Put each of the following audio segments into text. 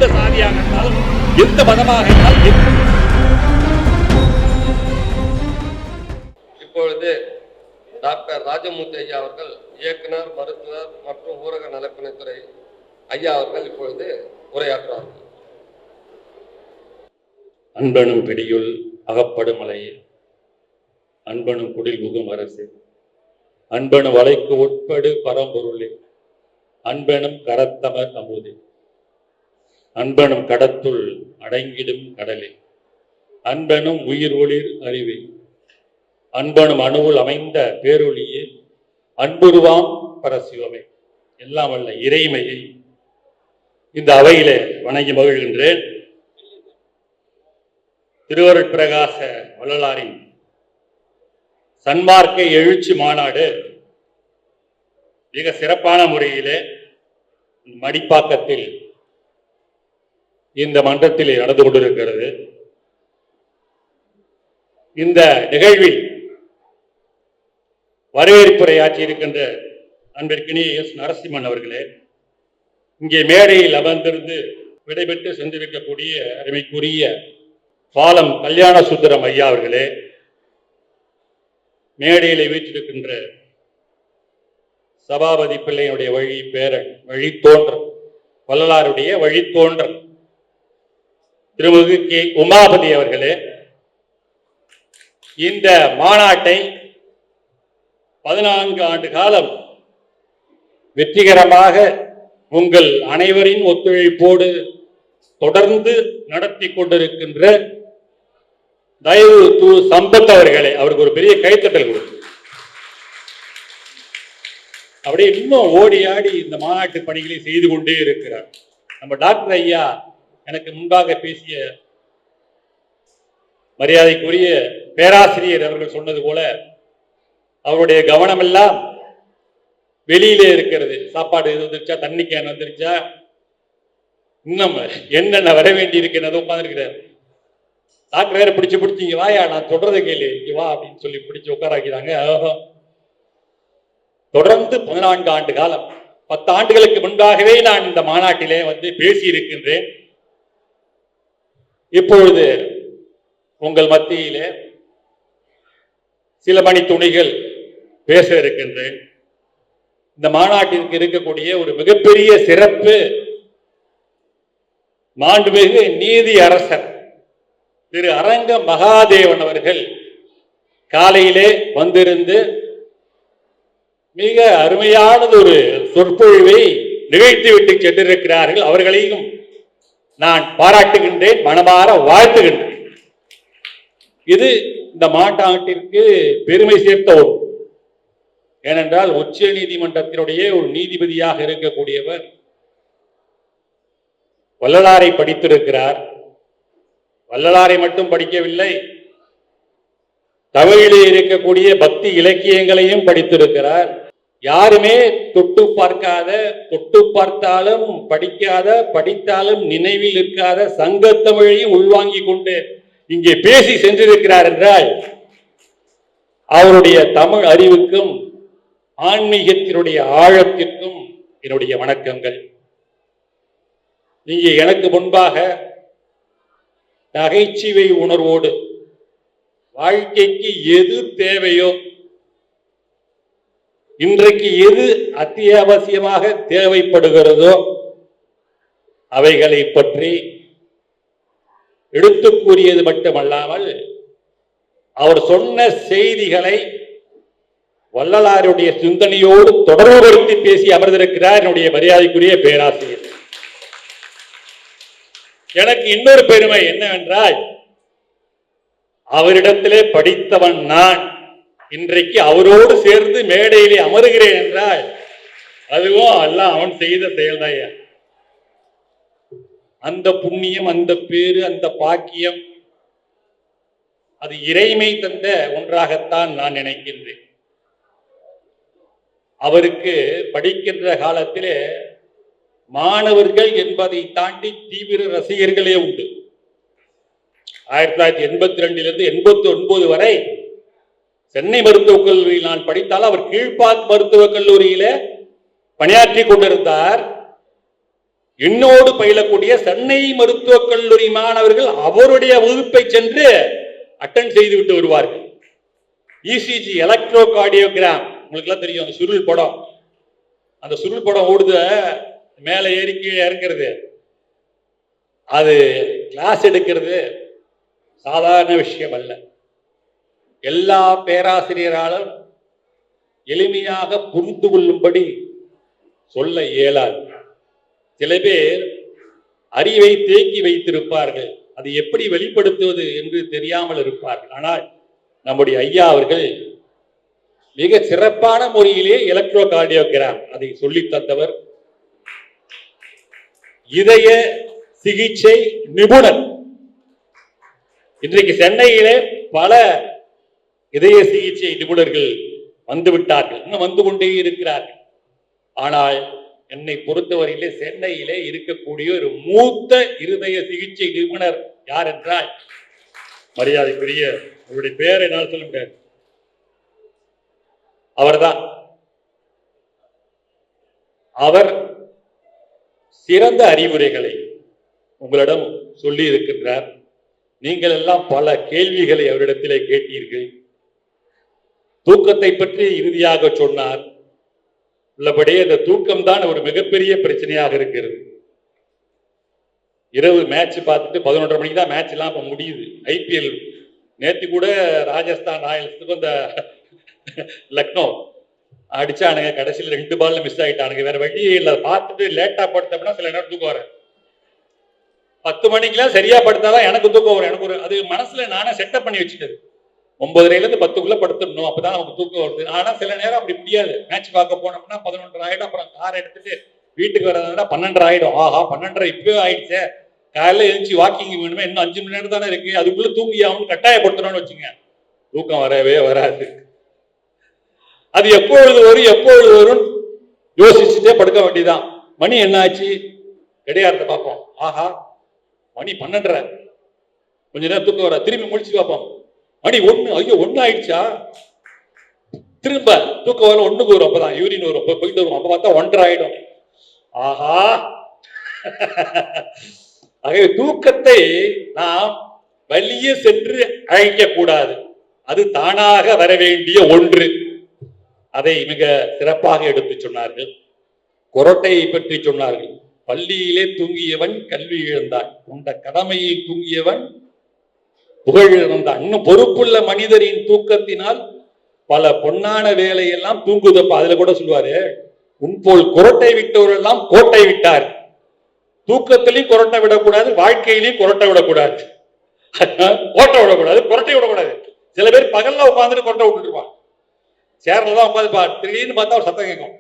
எந்த சாதியாக இருந்தாலும் எந்த மதமாக இருந்தாலும். இப்பொழுது டாக்டர் ராஜமூர்த்தி ஐயா அவர்கள் இயக்குனர், மருத்துவர் மற்றும் ஊரக நலப்பணித்துறை ஐயா அவர்கள் இப்பொழுது உரையாற்றுவார்கள். அன்பனும் பிடியுள் அகப்படும் மலையில் அன்பனும் குடில் புகும் அரசு அன்பனு வலைக்கு உட்படு பரம்பொருளே அன்பனும் கரத்தமர் அமுதே அன்பனும் கடத்துள் அடங்கிடும் கடலே அன்பனும் உயிர் ஒளிர் அறிவே அன்பனும் அணுவுள் அமைந்த பேரொழியே அன்புருவாம் பரசிவமே. எல்லாம் வல்ல இறைமையை இந்த அவையிலே வணங்கி மகிழ்கின்றேன். திருவருட்பிரகாச வள்ளலாரின் சன்மார்க்க எழுச்சி மாநாடு மிக சிறப்பான முறையிலே மடிப்பாக்கத்தில் இந்த மன்றத்தில் நடந்து கொண்டிருக்கிறது. இந்த நிகழ்வில் வரவேற்புரையாற்றி இருக்கின்ற அன்பிற்கினிய எஸ் நரசிம்மன் அவர்களே, இங்கே மேடையில் அமர்ந்திருந்து விடைபெற்று சென்றிருக்கக்கூடிய அருமைக்குரிய பாலம் கல்யாண சுந்தரம் ஐயா அவர்களே, மேடையில் வீற்றிருக்கின்ற சபாபதி பிள்ளையினுடைய வழி பேரன் வழித்தோன்றல் வள்ளலாருடைய வழித்தோன்றல் திருமிகு கே உமாபதி அவர்களே, இந்த மாநாட்டை 14 ஆண்டு காலம் வெற்றிகரமாக உங்கள் அனைவரின் ஒத்துழைப்போடு தொடர்ந்து நடத்தி கொண்டிருக்கின்ற தயவு து சம்பத் அவர்களே, அவருக்கு ஒரு பெரிய கைத்தட்டல் கொடுத்து அப்படியே இன்னும் ஓடி ஆடி இந்த மாநாட்டு பணிகளை செய்து கொண்டே இருக்கிறார். நம்ம டாக்டர் ஐயா எனக்கு முன்பாக பேசிய மரியாதைக்குரிய பேராசிரியர் அவர்கள் சொன்னது போல அவருடைய கவனம் எல்லாம் வெளியிலே இருக்கிறது. சாப்பாடு இது வந்துருச்சா, தண்ணி கேன் வந்துருச்சா, இன்னும் என்னென்ன வர வேண்டி இருக்கிறது உட்காந்துருக்கிறார். டாக்டர் வேற பிடிச்சு இங்க வாயா, நான் சொல்றதை கேளு, இங்க வா அப்படின்னு சொல்லி பிடிச்சு உட்காராக்கிறாங்க. தொடர்ந்து 14 ஆண்டு காலம், 10 ஆண்டுகளுக்கு முன்பாகவே நான் இந்த மாநாட்டிலே வந்து பேசி இருக்கின்றேன். இப்பொழுது உங்கள் மத்தியிலே சில மணி துணிகள் பேச இருக்கின்றேன். இந்த மாநாட்டிற்கு இருக்கக்கூடிய ஒரு மிகப்பெரிய சிறப்பு, மாண்புமிகு நீதி அரசர் திரு அரங்க மகாதேவன் அவர்கள் காலையிலே வந்திருந்து மிக அருமையானது ஒரு சொற்பொழிவை நிகழ்த்திவிட்டு சென்றிருக்கிறார்கள். அவர்களையும் நான் பாராட்டுகின்றேன், மனமாற வாழ்த்துகின்றேன். இது இந்த மாநாட்டிற்கு பெருமை சேர்த்த ஒன்று. ஏனென்றால் உச்ச நீதிமன்றத்தினுடைய ஒரு நீதிபதியாக இருக்கக்கூடியவர் வள்ளலாரை படித்திருக்கிறார். வள்ளலாரை மட்டும் படிக்கவில்லை, தமிழிலே இருக்கக்கூடிய பக்தி இலக்கியங்களையும் படித்திருக்கிறார். யாருமே தொட்டு பார்க்காத, தொட்டு பார்த்தாலும் படிக்காத, படித்தாலும் நினைவில் இருக்காத சங்க தமிழையும் உள்வாங்கி கொண்டு இங்கே பேசி சென்றிருக்கிறார் என்றால் அவருடைய தமிழ் அறிவுக்கும் ஆன்மீகத்தினுடைய ஆழத்திற்கும் என்னுடைய வணக்கங்கள். இங்கே எனக்கு முன்பாக நகைச்சுவை உணர்வோடு வாழ்க்கைக்கு எது தேவையோ, இன்றைக்கு எது அத்தியாவசியமாக தேவைப்படுகிறதோ அவைகளை பற்றி எடுத்து கூறியது மட்டுமல்லாமல் அவர் சொன்ன செய்திகளை வள்ளலாருடைய சிந்தனையோடு தொடர்புபடுத்தி பேசி அமர்ந்திருக்கிறார் என்னுடைய மரியாதைக்குரிய பேராசிரியர். எனக்கு இன்னொரு பெருமை என்னவென்றால், அவரிடத்திலே படித்தவன் நான் இன்றைக்கு அவரோடு சேர்ந்து மேடையிலே அமருகிறேன் என்றால் அதுவும் எல்லாம் அவன் செய்த செயல்தான். அந்த புண்ணியம், அந்த பேரு, அந்த பாக்கியம் அது இறைமை தந்த ஒன்றாகத்தான் நான் நினைக்கின்றேன். அவருக்கு படிக்கின்ற காலத்திலே மாணவர்கள் என்பதை தாண்டி தீவிர ரசிகர்களே உண்டு. 1982 89 வரை சென்னை மருத்துவக் கல்லூரியில் நான் படித்தால் அவர் கீழ்பாக் மருத்துவக் கல்லூரியில பணியாற்றி கொண்டிருந்தார். என்னோடு பயிலக்கூடிய சென்னை மருத்துவக் கல்லூரி மாணவர்கள் அவருடைய வகுப்பை சென்று அட்டென்ட் செய்து விட்டு வருவார்கள். இசிஜி எலக்ட்ரோ கார்டியோகிராம் உங்களுக்கு எல்லாம் தெரியும், அந்த சுருள் படம், அந்த சுருள் படம் ஓடுத மேல ஏறி கீழே இறங்கிறது, அது கிளாஸ் எடுக்கிறது சாதாரண விஷயம் அல்ல. எல்லா பேராசிரியராலும் எளிமையாக புரிந்து கொள்ளும்படி சொல்ல இயலாது. சில பேர் அறிவை தேக்கி வைத்திருப்பார்கள், அதை எப்படி வெளிப்படுத்துவது என்று தெரியாமல் இருப்பார்கள். ஆனால் நம்முடைய ஐயா அவர்கள் மிக சிறப்பான முறையிலே எலக்ட்ரோ கார்டியோகிராம் அதை சொல்லித் தந்தவர். இதய சிகிச்சை நிபுணர். இன்றைக்கு சென்னையிலே பல இதய சிகிச்சை நிபுணர்கள் வந்துவிட்டார்கள், இன்னும் வந்து கொண்டே இருக்கிறார்கள். ஆனால் என்னை பொறுத்தவரையிலே சென்னையிலே இருக்கக்கூடிய ஒரு மூத்த இருதய சிகிச்சை நிபுணர் யார் என்றால், மரியாதைக்குரிய அவருடைய பெயரை என்னால் சொல்ல முடியாது, அவர்தான். அவர் சிறந்த அறிவுரைகளை உங்களிடம் சொல்லி இருக்கின்றார். நீங்கள் எல்லாம் பல கேள்விகளை அவரிடத்திலே கேட்டீர்கள். தூக்கத்தை பற்றி இறுதியாக சொன்னார். உள்ளபடியே இந்த தூக்கம் தான் ஒரு மிகப்பெரிய பிரச்சனையாக இருக்கிறது. இரவு மேட்ச் பார்த்துட்டு 11:30 மணிக்கு தான் மேட்ச் எல்லாம் இப்ப முடியுது. ஐபிஎல் நேற்று கூட ராஜஸ்தான் ராயல்ஸுக்கும் இந்த லக்னோ அடிச்சானுங்க, கடைசியில் 2 பால்ல மிஸ் ஆகிட்டானுங்க. வேற வழியே இல்லை, பார்த்துட்டு லேட்டா படுத்தப்பனா சில நேரம் தூக்கம் வர 10 மணிக்கெல்லாம் சரியா படுத்தாதான் எனக்கு தூக்கம் வரும். எனக்கு ஒரு அது மனசுல நானே செட்டப் பண்ணி வச்சுட்டது, 9:30 to 10 படுத்துடணும், அப்பதான் நமக்கு தூக்கம் வருது. ஆனா சில நேரம் அப்படி முடியாது. மேட்ச் பார்க்க போனோம்னா 11:30 ஆயிடும். அப்புறம் கார் எடுத்துட்டு வீட்டுக்கு வரதுனா 12:30 ஆயிடும். ஆஹா 12:30 இப்பவே ஆயிடுச்சே, காலையில எழுந்துச்சு வாக்கிங் வேணுமே, இன்னும் 5 மணி நேரம் தானே இருக்கு, அதுக்குள்ள தூங்கி ஆகணும் கட்டாயப்படுத்தணும்னு வச்சுங்க, தூக்கம் வரவே வராது. அது எப்பொழுது வரும் யோசிச்சுட்டே படுக்க வேண்டியதான். மணி என்ன ஆச்சு, கிடையாத பார்ப்போம், ஆஹா மணி 12:30, கொஞ்ச நேரம் தூக்கம் வர, திரும்பி முடிச்சு பார்ப்போம், மணி 1, ஐயோ 1 ஆயிடுச்சா, திரும்ப தூக்கம் வர 1க்கு வரும், அப்பதான் யூரின் வரும், போயிட்டு வரும், அப்ப பார்த்தா 1:30 ஆயிடும். ஆஹா ஆகவே தூக்கத்தை நாம் வெளியே சென்று அழைக்க கூடாது, அது தானாக வர வேண்டிய ஒன்று. அதை மிக சிறப்பாக எடுத்து சொன்னார்கள். கொரட்டையை பற்றி சொன்னார்கள். பள்ளியிலே தூங்கியவன் கல்வி இழந்தான், கொண்ட கடமையை தூங்கியவன் புகழ் இழந்தான். இன்னும் பொறுப்புள்ள மனிதரின் தூக்கத்தினால் பல பொன்னான வேலையெல்லாம் தூங்குதப்பா. அதுல கூட சொல்லுவாரு, உன்போல் குரட்டை விட்டவர் எல்லாம் கோட்டை விட்டார். தூக்கத்திலையும் குரட்டை விடக்கூடாது, வாழ்க்கையிலையும் குரட்டை விடக்கூடாது, கோட்டை விடக்கூடாது, குரட்டை விடக்கூடாது. சில பேர் பகல்ல உட்காந்துட்டு கொட்டை விட்டுருப்பான், சேர்ல தான் உட்காந்து திடீர்னு பார்த்தா ஒரு சத்தம் கேட்கும்,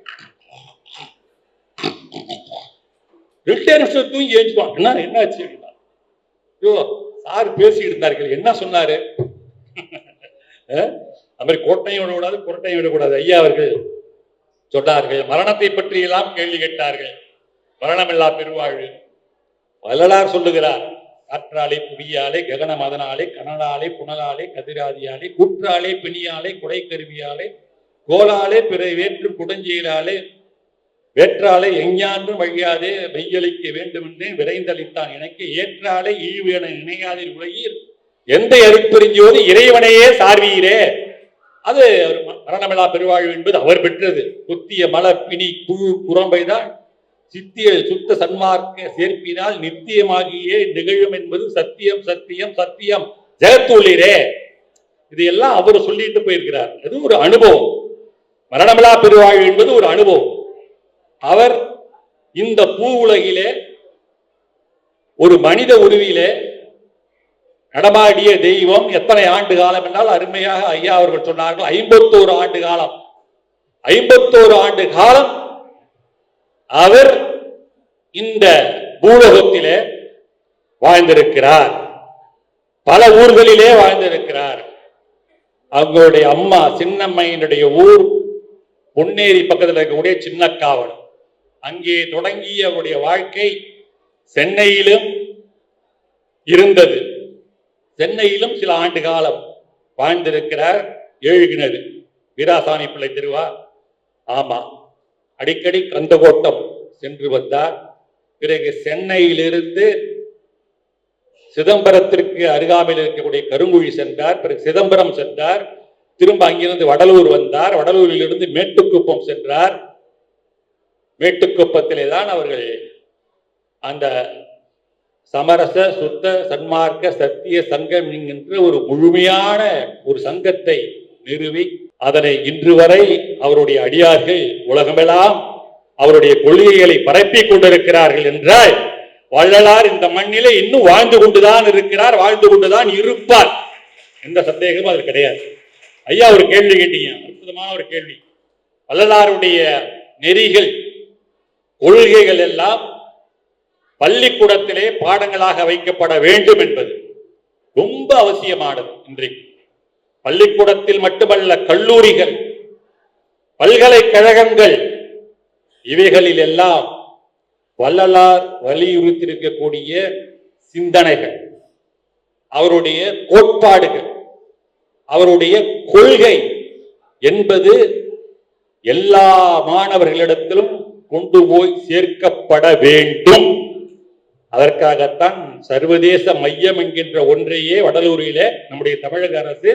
2 நிமிஷம் தூங்கி எழுந்துப்பான். என்ன ஆச்சு அப்படின்னா, ஐயோ சார் பேசிட்டு இருந்தார்கள், என்ன சொன்னாரு, அது மாதிரி கோட்டையும் விடக்கூடாது குரட்டையும் விடக்கூடாது. ஐயா அவர்கள் சொன்னார்கள், மரணத்தை பற்றி எல்லாம் கேள்வி கேட்டார்கள். மரணமில்லா பெருவாழ்வு வள்ளலார் சொல்லுகிறார், காற்றாலே புவியாலே ககன மதனாலே கனலாலே புனலாலே கதிராதியாலே குற்றாலே பிணியாலே குடை கருவியாலே கோலாலே பிற வேற்று குடஞ்செயலாலே வேற்றாலே எஞ்ஞான்றும் வழியாதே மெய்யளிக்க வேண்டும் என்றே விரைந்தளித்தான் எனக்கு ஏற்றாலே ஈவு என நினையாதில் உலகீர் எந்த அருட்பெருஞ்சோதி இறைவனையே சார்வீரே. அது மரணமில்லா பெருவாழ்வு என்பது அவர் பெற்றது. குத்திய மலர் பிணி குழு குரம்பைதான் சித்திய சுத்த சன்மார்க்க சேர்ப்பினால் நித்தியமாகியே நிகழும் என்பது சத்தியம் சத்தியம் சத்தியம் ஜெகத்துள்ளீரே. இதையெல்லாம் அவர் சொல்லிட்டு போயிருக்கிறார். அது ஒரு அனுபவம். மரணமில்லா பெருவாழ்வு என்பது ஒரு அனுபவம். அவர் இந்த பூ உலகிலே ஒரு மனித உருவிலே நடமாடிய தெய்வம் எத்தனை ஆண்டு காலம் என்றால் அருமையாக ஐயா அவர்கள் சொன்னார்கள், 51 ஆண்டு காலம். 51 ஆண்டு காலம் அவர் இந்த பூலோகத்திலே வாழ்ந்திருக்கிறார். பல ஊர்களிலே வாழ்ந்திருக்கிறார். அவங்களுடைய அம்மா சின்னம்மையினுடைய ஊர் பொன்னேரி பக்கத்தில் இருக்கக்கூடிய சின்னக்காவல். அங்கே தொடங்கிய அவருடைய வாழ்க்கை சென்னையிலும் இருந்தது. சென்னையிலும் சில ஆண்டு காலம் வாழ்ந்திருக்கிறார். ஏழுகிணறு வீராசாமி பிள்ளை தெருவா, ஆமா, அடிக்கடி கந்தகோட்டம் சென்று வந்தார். பிறகு சென்னையிலிருந்து சிதம்பரத்திற்கு அருகாமையில் இருக்கக்கூடிய கருங்குழி சென்றார். பிறகு சிதம்பரம் சென்றார். திரும்ப அங்கிருந்து வடலூர் வந்தார். வடலூரிலிருந்து மேட்டுக்குப்பம் சென்றார். மேட்டுக்குப்பத்திலே தான் அவர்கள் அந்த சமரச சுத்த சன்மார்க்க சத்திய சங்கம் என்கின்ற ஒரு முழுமையான ஒரு சங்கத்தை நிறுவி அதனை இன்று வரை அவருடைய அடியார்கள் உலகமெல்லாம் அவருடைய கொள்கைகளை பரப்பிக் கொண்டிருக்கிறார்கள் என்றால் வள்ளலார் இந்த மண்ணிலே இன்னும் வாழ்ந்து கொண்டுதான் இருக்கிறார், வாழ்ந்து கொண்டுதான் இருப்பார். எந்த சந்தேகமும் அது கிடையாது. ஐயா ஒரு கேள்வி கேட்டீங்க, அற்புதமான ஒரு கேள்வி. வள்ளலாருடைய நெறிகள் கொள்கைகள் எல்லாம் பள்ளிக்கூடத்திலே பாடங்களாக வைக்கப்பட வேண்டும் என்பது ரொம்ப அவசியமானது. இன்றைக்கு பள்ளிக்கூடத்தில் மட்டுமல்ல, கல்லூரிகள், பல்கலைக்கழகங்கள், இவைகளில் எல்லாம் வள்ளலார் வலியுறுத்தியிருக்கக்கூடிய சிந்தனைகள், அவருடைய கோட்பாடுகள், அவருடைய கொள்கை என்பது எல்லா மாணவர்களிடத்திலும் கொண்டு போய் சேர்க்கப்பட வேண்டும். அதற்காகத்தான் சர்வதேச மையம் என்கின்ற ஒன்றையே வடலூரிலே நம்முடைய தமிழக அரசு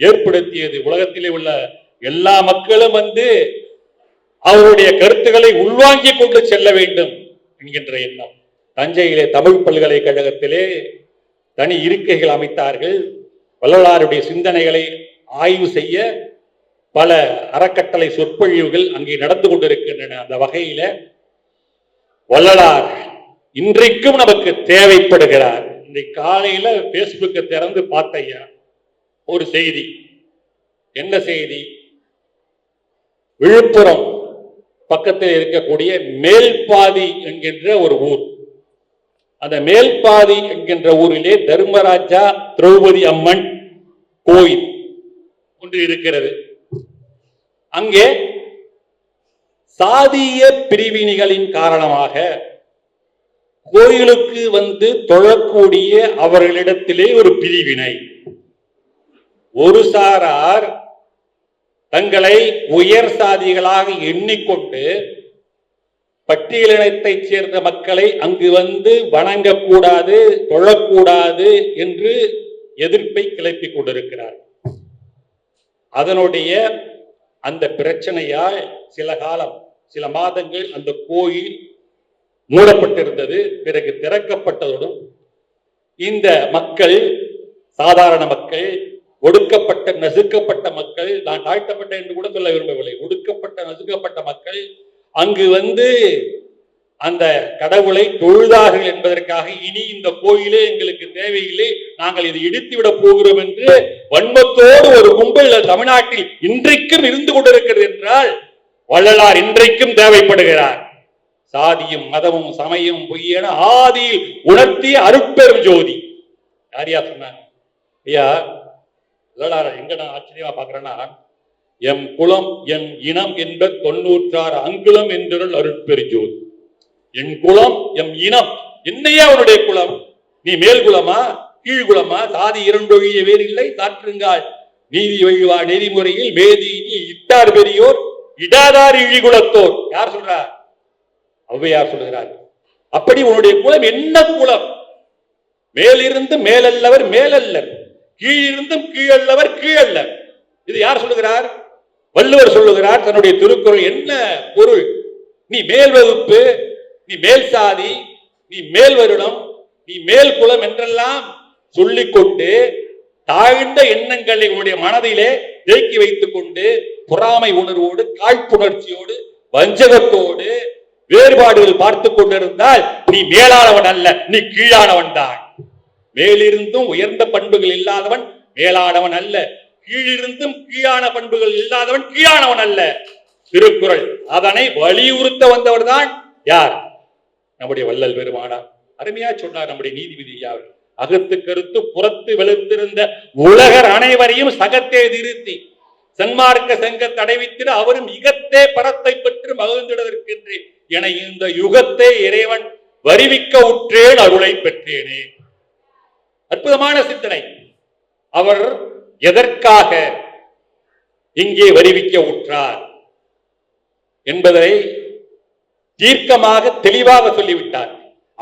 ஏற்படுத்தியது. உலகத்திலே உள்ள எல்லா மக்களும் அவருடைய கருத்துக்களை உள்வாங்கிக் கொண்டு செல்ல வேண்டும் என்கின்ற எண்ணம். தஞ்சையிலே தமிழ் பல்கலைக்கழகத்திலே தனி இருக்கைகள் அமைத்தார்கள். வள்ளலாருடைய சிந்தனைகளை ஆய்வு செய்ய பல அறக்கட்டளை சொற்பொழிவுகள் அங்கே நடந்து கொண்டிருக்கின்றன. அந்த வகையில வள்ளலார் இன்றைக்கும் நமக்கு தேவைப்படுகிறார். இன்றைக்கு காலையில பேஸ்புக்கை திறந்து பார்த்தையா ஒரு செய்தி. என்ன செய்தி? விழுப்புரம் பக்கத்தில் இருக்கக்கூடிய மேல்பாதி என்கின்ற ஒரு ஊர். அந்த மேல்பாதி என்கின்ற ஊரிலே தர்மராஜா திரௌபதி அம்மன் கோயில் ஒன்று இருக்கிறது. அங்கே சாதிய பிரிவினைகளின் காரணமாக கோயிலுக்கு தொழக்கூடிய அவர்களிடத்திலே ஒரு பிரிவினை. ஒரு சாரார் தங்களை உயர் சாதிகளாக எண்ணிக்கொண்டு பட்டியலினத்தைச் சேர்ந்த மக்களை அங்கு வணங்கக்கூடாது, தொழக்கூடாது என்று எதிர்ப்பை கிளப்பிக் கொண்டிருக்கிறார். அதனுடைய அந்த பிரச்சனையால் சில மாதங்கள் அந்த கோயில் மூடப்பட்டிருந்தது. பிறகு திறக்கப்பட்டதுடன் இந்த மக்கள், சாதாரண மக்கள், ஒடுக்கப்பட்ட நசுக்கப்பட்ட மக்கள், நான் தாழ்த்தப்பட்ட என்று கூட சொல்ல விரும்பவில்லை, ஒடுக்கப்பட்ட நசுக்கப்பட்ட மக்கள் அங்கு அந்த கடவுளை தொழுதார்கள் என்பதற்காக இனி இந்த கோயிலே எங்களுக்கு தேவையில்லை, நாங்கள் இதை இடித்து விட போகிறோம் என்று வன்மத்தோடு ஒரு கும்பல் தமிழ்நாட்டில் இன்றைக்கும் இருந்து கொண்டிருக்கிறது என்றால் வள்ளலார் இன்றைக்கும் தேவைப்படுகிறார். சாதியும் மதமும் சமயம் பொய்யென ஆதியில் உணர்த்திய அருட்பெரும் ஜோதி. யாரையா சொன்னாங்க? ஐயா வள்ளலார் எங்க நான் ஆச்சரியமா பாக்குறேன்னா, எம் குலம் எம் இனம் என்ப 96 அங்குலம் என்றொருள் அருட்பெரு ஜோதி. என் குலம் எம் இனம். என்னையா அவனுடைய குலம்? நீ மேல் குலமா கீழ்குலமா? சாதி இரண்டொழிய வேறில்லை சாற்றுங்கால் நீதி வழிவா நெறிமுறையில் மேதி இட்டார் பெரியோர் இடாதார் இழிகுலத்தோர். யார் சொல்றார்? ஔவையார் சொல்லுகிறார். அப்படி உன்னுடைய குலம் என்ன குலம்? மேலிருந்து மேலல்லவர் மேலல்லர், கீழிருந்தும் கீழல்லவர் கீழல்லர். இது யார் சொல்லுகிறார்? வள்ளுவர் சொல்லுகிறார் தன்னுடைய திருக்குறள். என்ன பொருள்? நீ மேல் வகுப்பு, நீ மேல் சாதி, நீ மேல் வருடம், நீ மேல் குலம் என்றெல்லாம் சொல்லிக்கொண்டு தாழ்ந்த எண்ணங்களை உன்னுடைய மனதிலே தேக்கி வைத்துக் கொண்டு பொறாமை உணர்வோடு, காழ்ப்புணர்ச்சியோடு, வஞ்சகத்தோடு வேறுபாடுகள் பார்த்து கொண்டிருந்தால் நீ மேலானவன் அல்ல, நீ கீழானவன் தான். மேலிருந்தும் உயர்ந்த பண்புகள் இல்லாதவன் மேலானவன் அல்ல, கீழிருந்தும் கீழான பண்புகள் இல்லாதவன் கீழானவன் அல்ல. திருக்குறள் அதனை வலியுறுத்த வந்தவர் தான் யார்? நம்முடைய வள்ளல் பெருமானார். அருமையா சொன்னார் நம்முடைய நீதிபதி ஐயா. அகத்து கருத்து புறத்து வெளுத்திருந்த உலகர் அனைவரையும் சகத்தே திருத்தி சன்மார்க்க சங்க தடைவித்திட அவரும் இகத்தே பரத்தை பெற்று மகிழ்ந்திடதற்கென்று என இந்த யுகத்தை இறைவன் வருவிக்க உற்றேன் அருளை பெற்றேனே. அற்புதமான சிந்தனை. அவர் எதற்காக இங்கே வருவிக்க உற்றார் என்பதை தீர்க்கமாக தெளிவாக சொல்லிவிட்டார்.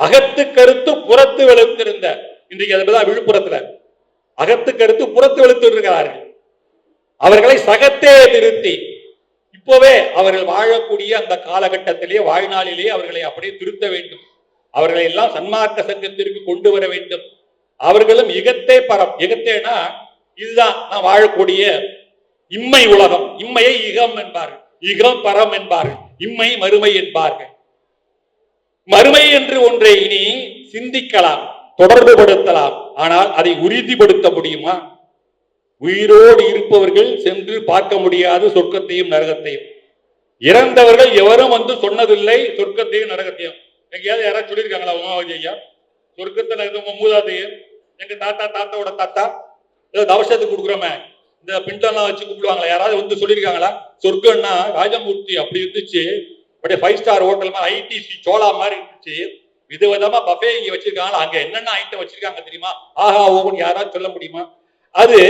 அகத்து கருத்து புறத்து வெளுத்திருந்த, இன்றைக்கு அதுதான் விழுப்புரத்துல அகத்து கருத்து புறத்து வெளுத்து இருக்கிறார்கள். அவர்களை சகத்தே திருத்தி இப்பவே அவர்கள் வாழக்கூடிய அந்த காலகட்டத்திலேயே வாழ்நாளிலேயே அவர்களை அப்படியே திருத்த வேண்டும். அவர்களை எல்லாம் சன்மார்க்க சங்கத்திற்கு கொண்டு வர வேண்டும். அவர்களும் இகத்தே பரம், இகத்தேனா இதுதான் நான் வாழக்கூடிய இம்மை உலகம். இம்மையை இகம் என்பார்கள், இகம் பரம் என்பார்கள், இம்மை மறுமை என்பார்கள். மறுமை என்று ஒன்றை இனி சிந்திக்கலாம், தொடர்பு படுத்தலாம். ஆனால் அதை உறுதிப்படுத்த முடியுமா? உயிரோடு இருப்பவர்கள் சென்று பார்க்க முடியாது சொர்க்கத்தையும் நரகத்தையும். இறந்தவர்கள் எவரும் வந்து சொன்னதில்லை சொர்க்கத்தையும் நரகத்தையும். எங்கேயாவது யாராவது சொல்லியிருக்காங்களா? உமாவதி ஐயா சொர்க்கத்தை நரகத்தை மூதாதையும் எங்க தாத்தாவோட தாத்தா ஏதோ தவசத்துக்கு கொடுக்குறோமே இந்த பிண்டெல்லாம் வச்சு கூப்பிடுவாங்களா? யாராவது வந்து சொல்லியிருக்காங்களா? சொர்க்கம்னா ராஜமூர்த்தி அப்படி இருந்துச்சு, அப்படியே 5 ஸ்டார் ஹோட்டல் மாதிரி ஐடிசி சோளா மாதிரி இருந்துச்சு, விதவிதமா பஃபே இங்க வச்சிருக்காங்களா? அங்க என்னென்ன ஐட்டம் வச்சிருக்காங்க தெரியுமா? ஆஹா ஓவன் யாராவது சொல்ல முடியுமா? அது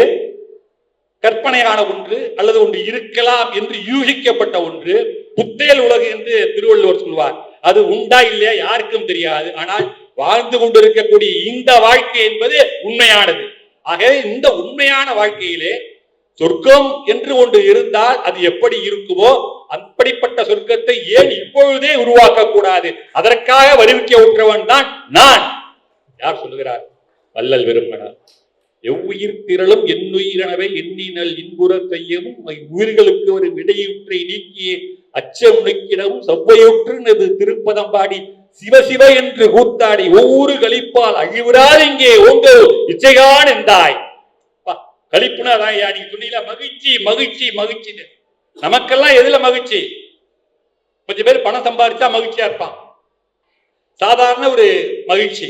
கற்பனையான ஒன்று அல்லது ஒன்று இருக்கலாம் என்று யூகிக்கப்பட்ட ஒன்று. புத்தேல் உலகு என்று திருவள்ளுவர் சொல்வார். அது உண்டா இல்லையா யாருக்கும் தெரியாது. ஆனால் வாழ்ந்து கொண்டிருக்கக்கூடிய இந்த வாழ்க்கை என்பது உண்மையானது. ஆகவே இந்த உண்மையான வாழ்க்கையிலே சொர்க்கம் என்று ஒன்று இருந்தால் அது எப்படி இருக்குமோ அப்படிப்பட்ட சொர்க்கத்தை ஏன் இப்பொழுதே உருவாக்க கூடாது? அதற்காக வருவிக்க உற்றவன் தான் நான். யார் சொல்லுகிறார்? வள்ளல் பெருமனார். எவ்வுயிர் திரளும் என்னுயிரனவை எண்ணினல் இன்புற செய்யவும் உயிர்களுக்கு ஒரு விடையுற்றை நீக்கிய அச்சம் நோக்கிடவும் செவ்வையுற்று திருப்பதம் பாடி சிவசிவ என்று கூத்தாடி ஒவ்வொரு கழிப்பால் அழிவுறால் இங்கே ஓங்க இச்சைகான் என்றாய். கழிப்புனா நீங்க சொன்னீங்களா? மகிழ்ச்சி மகிழ்ச்சி மகிழ்ச்சின்னு. நமக்கெல்லாம் எதுல மகிழ்ச்சி? கொஞ்சம் பேர் பணம் சம்பாதிச்சா மகிழ்ச்சியா இருப்பான், சாதாரண ஒரு மகிழ்ச்சி.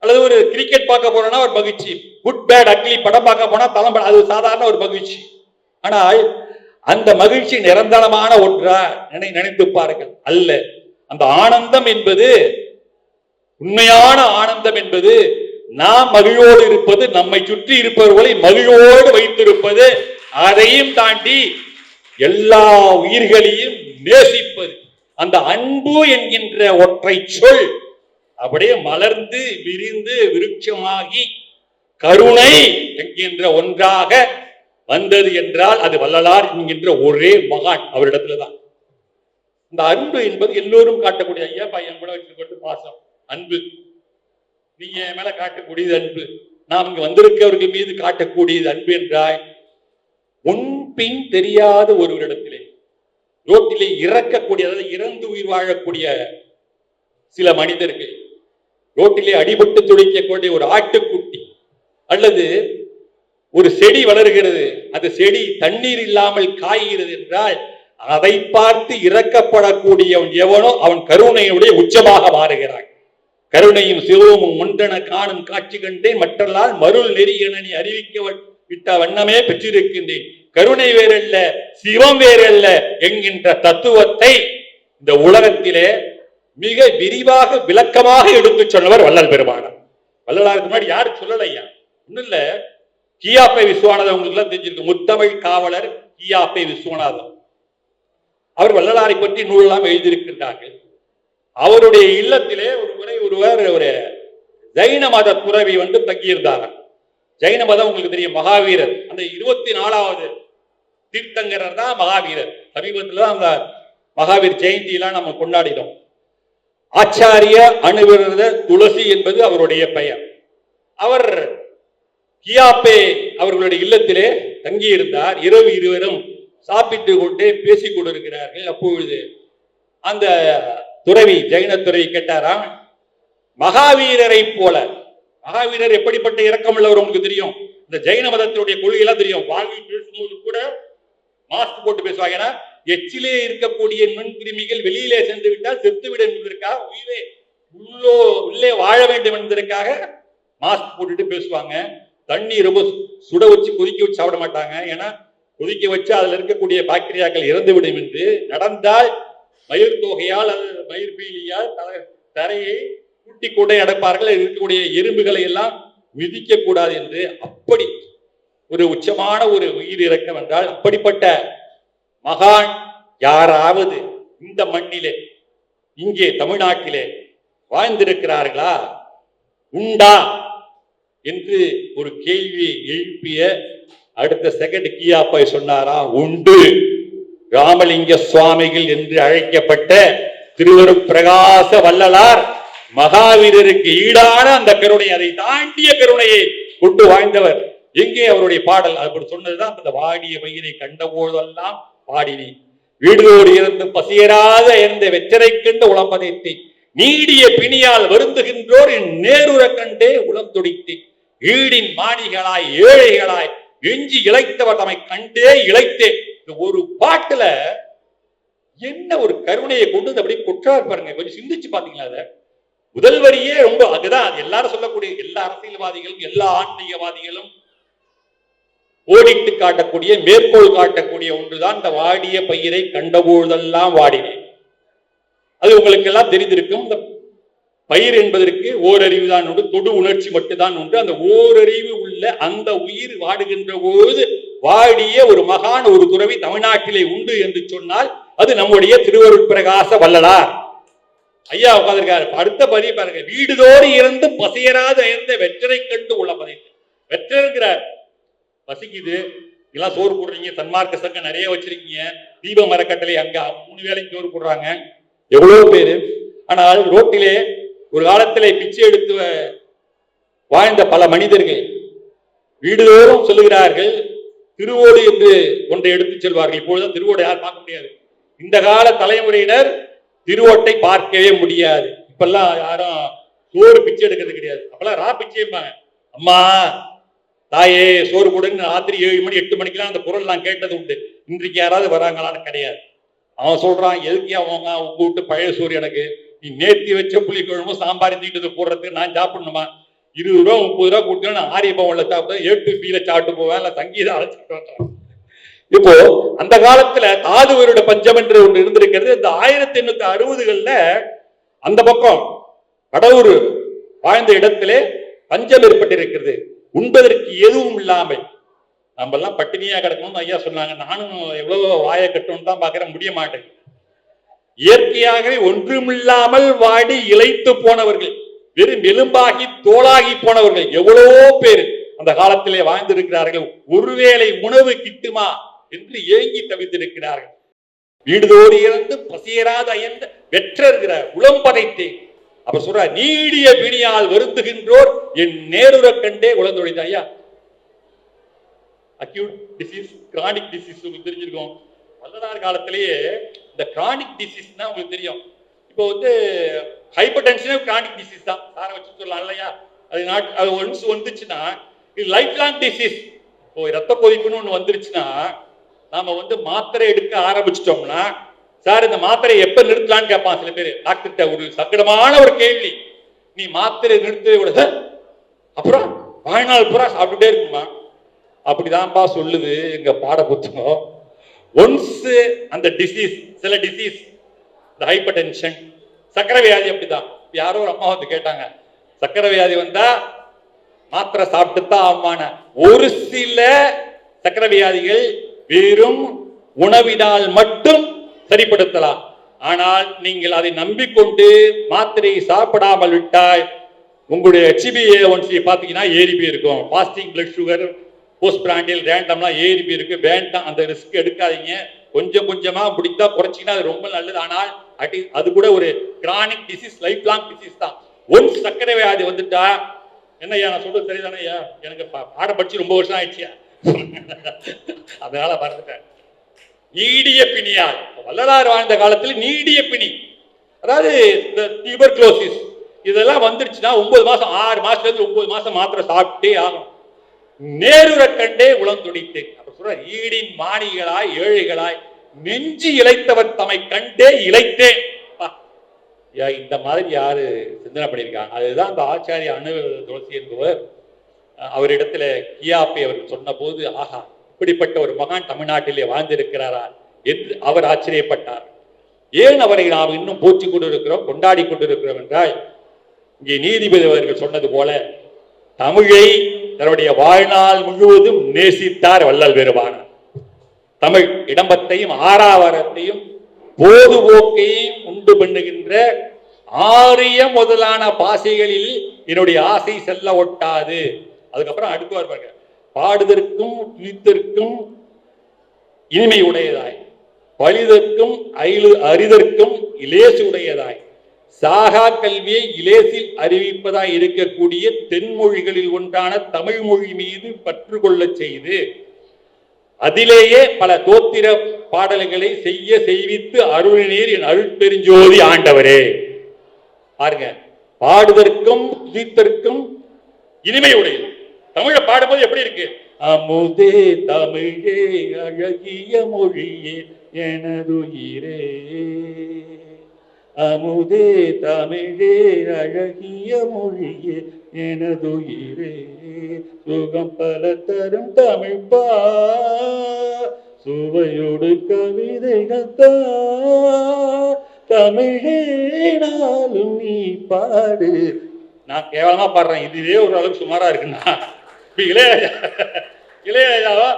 அல்லது ஒரு கிரிக்கெட் பார்க்க போறோம்னா ஒரு மகிழ்ச்சி, குட் பேட் அக்லி படம் பார்க்க போனா தளம், அது சாதாரண ஒரு மகிழ்ச்சி. ஆனால் அந்த மகிழ்ச்சி நிரந்தரமான ஒன்றா நினைத்து பாருங்கள். அல்ல. அந்த ஆனந்தம் என்பது, உண்மையான ஆனந்தம் என்பது நாம் மகிழ்வோடு இருப்பது, நம்மை சுற்றி இருப்பவர்களை மகிழ்வோடு வைத்திருப்பது, அதையும் தாண்டி எல்லா உயிர்களையும் நேசிப்பது. அந்த அன்பு என்கின்ற ஒற்றை சொல் அப்படியே மலர்ந்து விரிந்து விருட்சமாகி கருணை என்கின்ற ஒன்றாக வந்தது என்றால் அது வள்ளலார் என்கின்ற ஒரே மகான் அவரிடத்துலதான். இந்த அன்பு என்பது எல்லோரும் காட்டக்கூடிய, ஐயா பையன் கூட வச்சுக்கொண்டு பாசம் அன்பு, நீங்க என் மேல காட்டக்கூடியது அன்பு, நாம் இங்க வந்திருக்கவர்கள் மீது காட்டக்கூடியது அன்பு என்றால் முன்பின் தெரியாத ஒருவரிடத்திலே ரோட்டிலே இறக்கக்கூடிய, அதாவது இறந்து உயிர் வாழக்கூடிய சில மனிதர்கள், ரோட்டிலே அடிபட்டு துடிக்கக்கூடிய ஒரு ஆட்டுக்குட்டி அல்லது ஒரு செடி வளர்கிறது, அந்த செடி தண்ணீர் இல்லாமல் காய்கிறது என்றால் அதை பார்த்து இறக்கப்படக்கூடியவன் எவனோ அவன் கருணையுடைய உச்சமாக மாறுகிறான். கருணையும் சிவமும் ஒன்றென காணும் காட்சி கண்டேன், மற்றெல்லாம் மருள் நெறி என நீ அறிவிக்க விட்ட வண்ணமே பெற்றிருக்கின்றேன். கருணை வேறல்ல சிவம் வேறல்ல என்கின்ற தத்துவத்தை இந்த உலகத்திலே மிக விரிவாக விளக்கமாக எடுத்து சொன்னவர் வள்ளல் பெருமானார். வள்ளலாருக்கு முன்னாடி யாரும் சொல்லலையா? ஒன்னும் இல்ல, கியாப்பை விஸ்வநாதன் உங்களுக்கு எல்லாம் தெரிஞ்சிருக்கு, முத்தமிழ் காவலர் கியாப்பை விஸ்வநாதன். அவர் வள்ளலாரை பற்றி நூலெல்லாம் எழுதியிருக்கின்றார்கள். அவருடைய இல்லத்திலே ஒரு முறை ஒருவர் ஒரு ஜைன மத துறவி வந்து தங்கியிருந்தார். ஜைன மதம் உங்களுக்கு தெரியும், மகாவீரர். அந்த 24வது தீர்த்தங்கரர் தான் மகாவீரர். சமீபத்தில் அந்த மகாவீர் ஜெயந்தி எல்லாம் நம்ம கொண்டாடினோம். ஆச்சாரிய அணுவிரத துளசி என்பது அவருடைய பெயர். அவர் கியாப்பே அவர்களுடைய இல்லத்திலே தங்கியிருந்தார். இரவு இருவரும் சாப்பிட்டு கொண்டே பேசிக் கொண்டிருக்கிறார்கள். அப்பொழுது அந்த துறவி, ஜெயின துறவி கேட்டாராம், மகாவீரரை போல, மகாவீரர் எப்படிப்பட்ட இரக்கம் உள்ளவர் உங்களுக்கு தெரியும், இந்த ஜெயின மதத்தினுடைய கொள்கையெல்லாம் தெரியும். வாழ்வில் பேசும்போது கூட மாஸ்க் போட்டு பேசுவாங்க. ஏன்னா எச்சிலே இருக்கக்கூடிய நுண்கிருமிகள் வெளியிலே சென்று விட்டால் செத்துவிட என்பதற்காக, உயிரே உள்ளே வாழ வேண்டும் என்பதற்காக மாஸ்க் போட்டுட்டு பேசுவாங்க. தண்ணி ரொம்ப சுட வச்சு கொதிக்க வச்சு சாப்பிட மாட்டாங்க. ஏன்னா கொதிக்க வச்சு அதுல இருக்கக்கூடிய பாக்டீரியாக்கள் இறந்துவிடும் என்று. நடந்தால் மயிர் தொகையால் அல்லது மயிர் பீலியால் தரையை கூட்டி கொண்டே நடப்பார்கள். இருக்கக்கூடிய எறும்புகளை எல்லாம் மிதிக்க கூடாது என்று. அப்படி ஒரு உச்சமான ஒரு உயிர் இறக்கம் என்றால், அப்படிப்பட்ட மகான் யாராவது இந்த மண்ணிலே, இங்கே தமிழ்நாட்டிலே வாழ்ந்திருக்கிறார்களா, உண்டா என்று ஒரு கேள்வியை எழுப்பிய அடுத்த செகண்ட் கியாப்பாய் சொன்னாரா, உண்டு. ராமலிங்க சுவாமிகள் என்று அழைக்கப்பட்ட திருவருட்பிரகாச வள்ளலார் மகாவீரருக்கு ஈடான அந்த கருணை, அதை தாண்டிய கருணையை கொண்டு வாழ்ந்தவர். எங்கே அவருடைய பாடல்? அப்படி சொன்னதுதான் அந்த வாடிய பயிரை கண்ட போதெல்லாம் பாடினி, வீடுதோடு இருந்து பசியராத எந்த வெச்சரை கண்டு உளம்பதைத்தி, நீடிய பிணியால் வருந்துகின்றோர் என் நேருற கண்டே உளம் துடித்தி, ஈடின் மாணிகளாய் ஏழைகளாய் எஞ்சி இழைத்தவர் தம்மை கண்டே இழைத்தே. ஒரு பாட்டுல என்ன ஒரு கருணையை கொண்டு அப்படி கொற்றார் பாருங்க. கொஞ்சம் சிந்திச்சு பாத்தீங்களா? அத முதல் வரியே ரொம்ப அதுதான். அது எல்லாரும் சொல்லக்கூடிய எல்லா அரசியல்வாதிகளும் எல்லா ஆன்மீகவாதிகளும் ஓடிட்டு காட்டக்கூடிய மேற்கோள் காட்டக்கூடிய ஒன்றுதான் இந்த வாடிய பயிரை கண்டபோதெல்லாம் வாடினேன். அது உங்களுக்கு எல்லாம் தெரிந்திருக்கும். இந்த பயிர் என்பதற்கு ஓரறிவு தான் உண்டு, தொடு உணர்ச்சி மட்டும்தான் உண்டு. அந்த ஓரறிவு உள்ள அந்த உயிர் வாடுகின்ற போது வாடிய ஒரு மகான், ஒரு துறவி தமிழ்நாட்டிலே உண்டு என்று சொன்னால் அது நம்முடைய திருவருட்பிரகாச வள்ளலார் ஐயா உட்கார்ந்திருக்காரு. அடுத்த பதிவு பாருங்க, வீடுதோடு இருந்து பசியராத இருந்த வெற்றரை கண்டு உள்ள பதைத்து. வெற்றிருக்கிறார், பசிக்குது, எல்லாம் சோறு போடுறீங்க, சன்மார்க்க சங்கம் நிறைய வச்சிருக்கீங்க, தீப மரக்கட்டளை அங்க 3 வேளைக்கு சோறு போடுறாங்க, எவ்வளவு பேரு. ஆனால் ரோட்டிலே ஒரு காலத்திலே பிச்சை எடுத்து வாழ்ந்த பல மனிதர்கள் வீடுதோறும் சொல்லுகிறார்கள், திருவோடு என்று ஒன்றை எடுத்துச் செல்வார்கள். இப்பொழுதுதான் திருவோடு யார் பார்க்க முடியாது. இந்த கால தலைமுறையினர் திருவோட்டை பார்க்கவே முடியாது. இப்பெல்லாம் யாரும் சோறு பிச்சை எடுக்கிறது கிடையாது. அப்பெல்லாம் ரா பிச்சைம்பாங்க. அம்மா தாயே சோறு கொடுன்னு ராத்திரி 7 மணி 8 மணிக்கெல்லாம் அந்த குரல் நான் கேட்டது உண்டு. இன்றைக்கு யாராவது வராங்களான்னு கிடையாது. அவன் சொல்றான், எதுக்கு அவங்க விட்டு பழைய சோறு எனக்கு, நீ நேர்த்தி வச்ச புளி குழம்பும் சாம்பார் தீட்டு போடுறதுக்கு நான் சாப்பிடணுமா? 20 ரூபா 30 ரூபா கொடுத்து நான் ஆரிய பவன்ல சாப்பிட்டேன், A2Bல சாப்பிட்டு போவேன், இல்ல சங்கீதம் அழைச்சிட்டு வந்தேன். இப்போ அந்த காலத்துல தாது வருட பஞ்சம் என்று ஒன்று இருந்திருக்கிறது. இந்த 1860களில் அந்த பக்கம் கடவுர் வாழ்ந்த இடத்திலே பஞ்சம் ஏற்பட்டிருக்கிறது. உண்பதற்கு எதுவும் இல்லாமல் நம்ம எல்லாம் பட்டினியா கிடக்கணும்னு ஐயா சொன்னாங்க. நானும் எவ்வளவோ வாயை கட்டணும்னு தான் பாக்குறேன், முடிய மாட்டேன். இயற்கையாகவே ஒன்றுமில்லாமல் வாடி இழைத்து போனவர்கள், வெறும் எலும்பாகி தோளாகி போனவர்கள் எவ்வளவோ பேர் அந்த காலத்திலே வாழ்ந்திருக்கிறார்கள். ஒருவேளை உணவு கிட்டுமா என்று ஏங்கி தவித்திருக்கிறார்கள். வீடுதோடு இருந்து பசியராத அயர்ந்த வெற்றிருக்கிறார் உளம் பதைத்தேன். அப்ப சொல்ற, நீடிய பிணியால் வருந்துகின்றோர் என் நேருற கண்டே உளந்தொழிந்த. ஐயா, அக்யூட் டிசீஸ், கிரானிக் டிசீஸ் உங்களுக்கு தெரிஞ்சிருக்கும். வல்லதார் காலத்திலேயே இந்த கிரானிக் டிசீஸ்னா உங்களுக்கு தெரியும். இப்போ ஹைப்பர் டென்ஷன் கிரானிக் டிசீஸ் தான், சாரை வச்சு சொல்லலாம் இல்லையா? அது ஒன்ஸ் வந்துச்சுன்னா இது லைஃப் லாங் டிசீஸ். இப்போ ரத்த கொதிப்புன்னு ஒன்று வந்துருச்சுன்னா நாம மாத்திரை எடுக்க ஆரம்பிச்சிட்டோம்னா, சார் இந்த மாத்திரை எப்ப நிறுத்தலான்னு கேட்பான் சில பேர் டாக்டர்கிட்ட. ஒரு சங்கடமான ஒரு கேள்வி, நீ மாத்திரை நிறுத்தவே விட அப்புறம் வாழ்நாள் பூரா சாப்பிட்டுட்டே இருக்குமா? அப்படிதான்ப்பா சொல்லுது எங்க பாட புத்தகம். ஒன்ஸ் அந்த டிசீஸ், சில டிசீஸ், இந்த ஹைப்பர் டென்ஷன், சக்கரை வியாதி அப்படிதான். யாரோ ஒரு அம்மா கேட்டாங்க, சக்கரை வியாதி வந்தா மாத்திரை சாப்பிட்டுத்தான் ஆமான. ஒரு சில சக்கரை வியாதிகள் வெறும் உணவினால் மட்டும் சரிப்படுத்தலாம். ஆனால் நீங்கள் அதை நம்பிக்கொண்டு மாத்திரையை சாப்பிடாமல் விட்டால் உங்களுடைய HbA1c பாத்தீங்கன்னா ஏறி போயிருக்கும். Fasting blood sugar, post prandial ரேண்டம்லாம் ஏறி போயிருக்கு. வேண்டாம், அந்த ரிஸ்க் எடுக்காதீங்க. கொஞ்சம் கொஞ்சமா பிடித்தா குறைச்சிங்கன்னா அது ரொம்ப நல்லது. ஆனால் அது கூட ஒரு chronic disease, life long disease தான். ஒன்ஸ் சக்கரை வியாதி வந்துட்டா, என்னையா நான் சொல்றது சரிதானே ஐயா? எனக்கு பாடம் படிச்சு ரொம்ப வருஷம் ஆயிடுச்சியா, அதனால மறந்துட்டேன். நீடிய பிணியால், வள்ளலார் வாழ்ந்த காலத்தில் நீடிய பிணி, அதாவது இந்த டியூபர்குலோசிஸ் இதெல்லாம் வந்துருச்சுன்னா 9 மாசம் 6 மாசத்துல இருந்து 9 மாசம் மாத்திரை சாப்பிட்டே ஆகும். நேருற கண்டே உளம் துடித்தேன். அப்ப சொல்ற, ஈடின் மாணிகளாய் ஏழைகளாய் நெஞ்சு இழைத்தவர் தம்மை கண்டே இழைத்தேன். இந்த மாதிரி யாரு சிந்தனை பண்ணியிருக்காங்க? அதுதான் அந்த ஆச்சாரிய அணு துளசி என்பவர் அவரிடத்துல கியாப்பை அவர்கள் சொன்ன போது, ஆஹா, இப்படிப்பட்ட ஒரு மகான் தமிழ்நாட்டிலே வாழ்ந்திருக்கிறாரா என்று அவர் ஆச்சரியப்பட்டார். ஏன் அவரை நாம் இன்னும் போற்றி கொண்டிருக்கிறோம், கொண்டாடி கொண்டிருக்கிறோம் என்றால், இங்கே நீதிபதி அவர்கள் சொன்னது போல தமிழை தன்னுடைய வாழ்நாள் முழுவதும் நேசித்தார் வள்ளல் பெருமானார். தமிழ் இடம்பத்தையும் ஆறாவரத்தையும் பொதுபோக்கையும் உண்டு பண்ணுகின்ற ஆரிய முதலான பாசைகளில் என்னுடைய ஆசை செல்ல ஒட்டாது. அதுக்கப்புறம் அடுக்குவார் பாருங்க, பாடுதற்கும் துதித்தற்கும் இனிமை உடையதாய், பழிதற்கும் அரிதற்கும் இலேசு உடையதாய், சாகா கல்வியை இலேசில் அறிவிப்பதாய் இருக்கக்கூடிய தென்மொழிகளில் ஒன்றான தமிழ் மொழி மீது பற்று கொள்ள செய்து அதிலேயே பல தோத்திர பாடல்களை செய்வித்து அருளினீர் என் அருட்பெருஞ்சோதி ஆண்டவரே. பாருங்க, பாடுதற்கும் துதித்தற்கும் இனிமை உடையது. தமிழை பாடும்போது எப்படி இருக்கு? அமுதே தமிழே அழகிய மொழியே எனதுயிரே, அமுதே தமிழே அழகிய மொழியே எனதுயிரே, சுகம் பல தரும் தமிழ் பா, சுவையோடு கவிதைகள் தா, தமிழே நாளும் நீ பாடு. நான் கேவலமா பாடுறேன், இதுவே ஒரு அளவுக்கு சுமாரா இருக்குன்னா இளையராஜாவா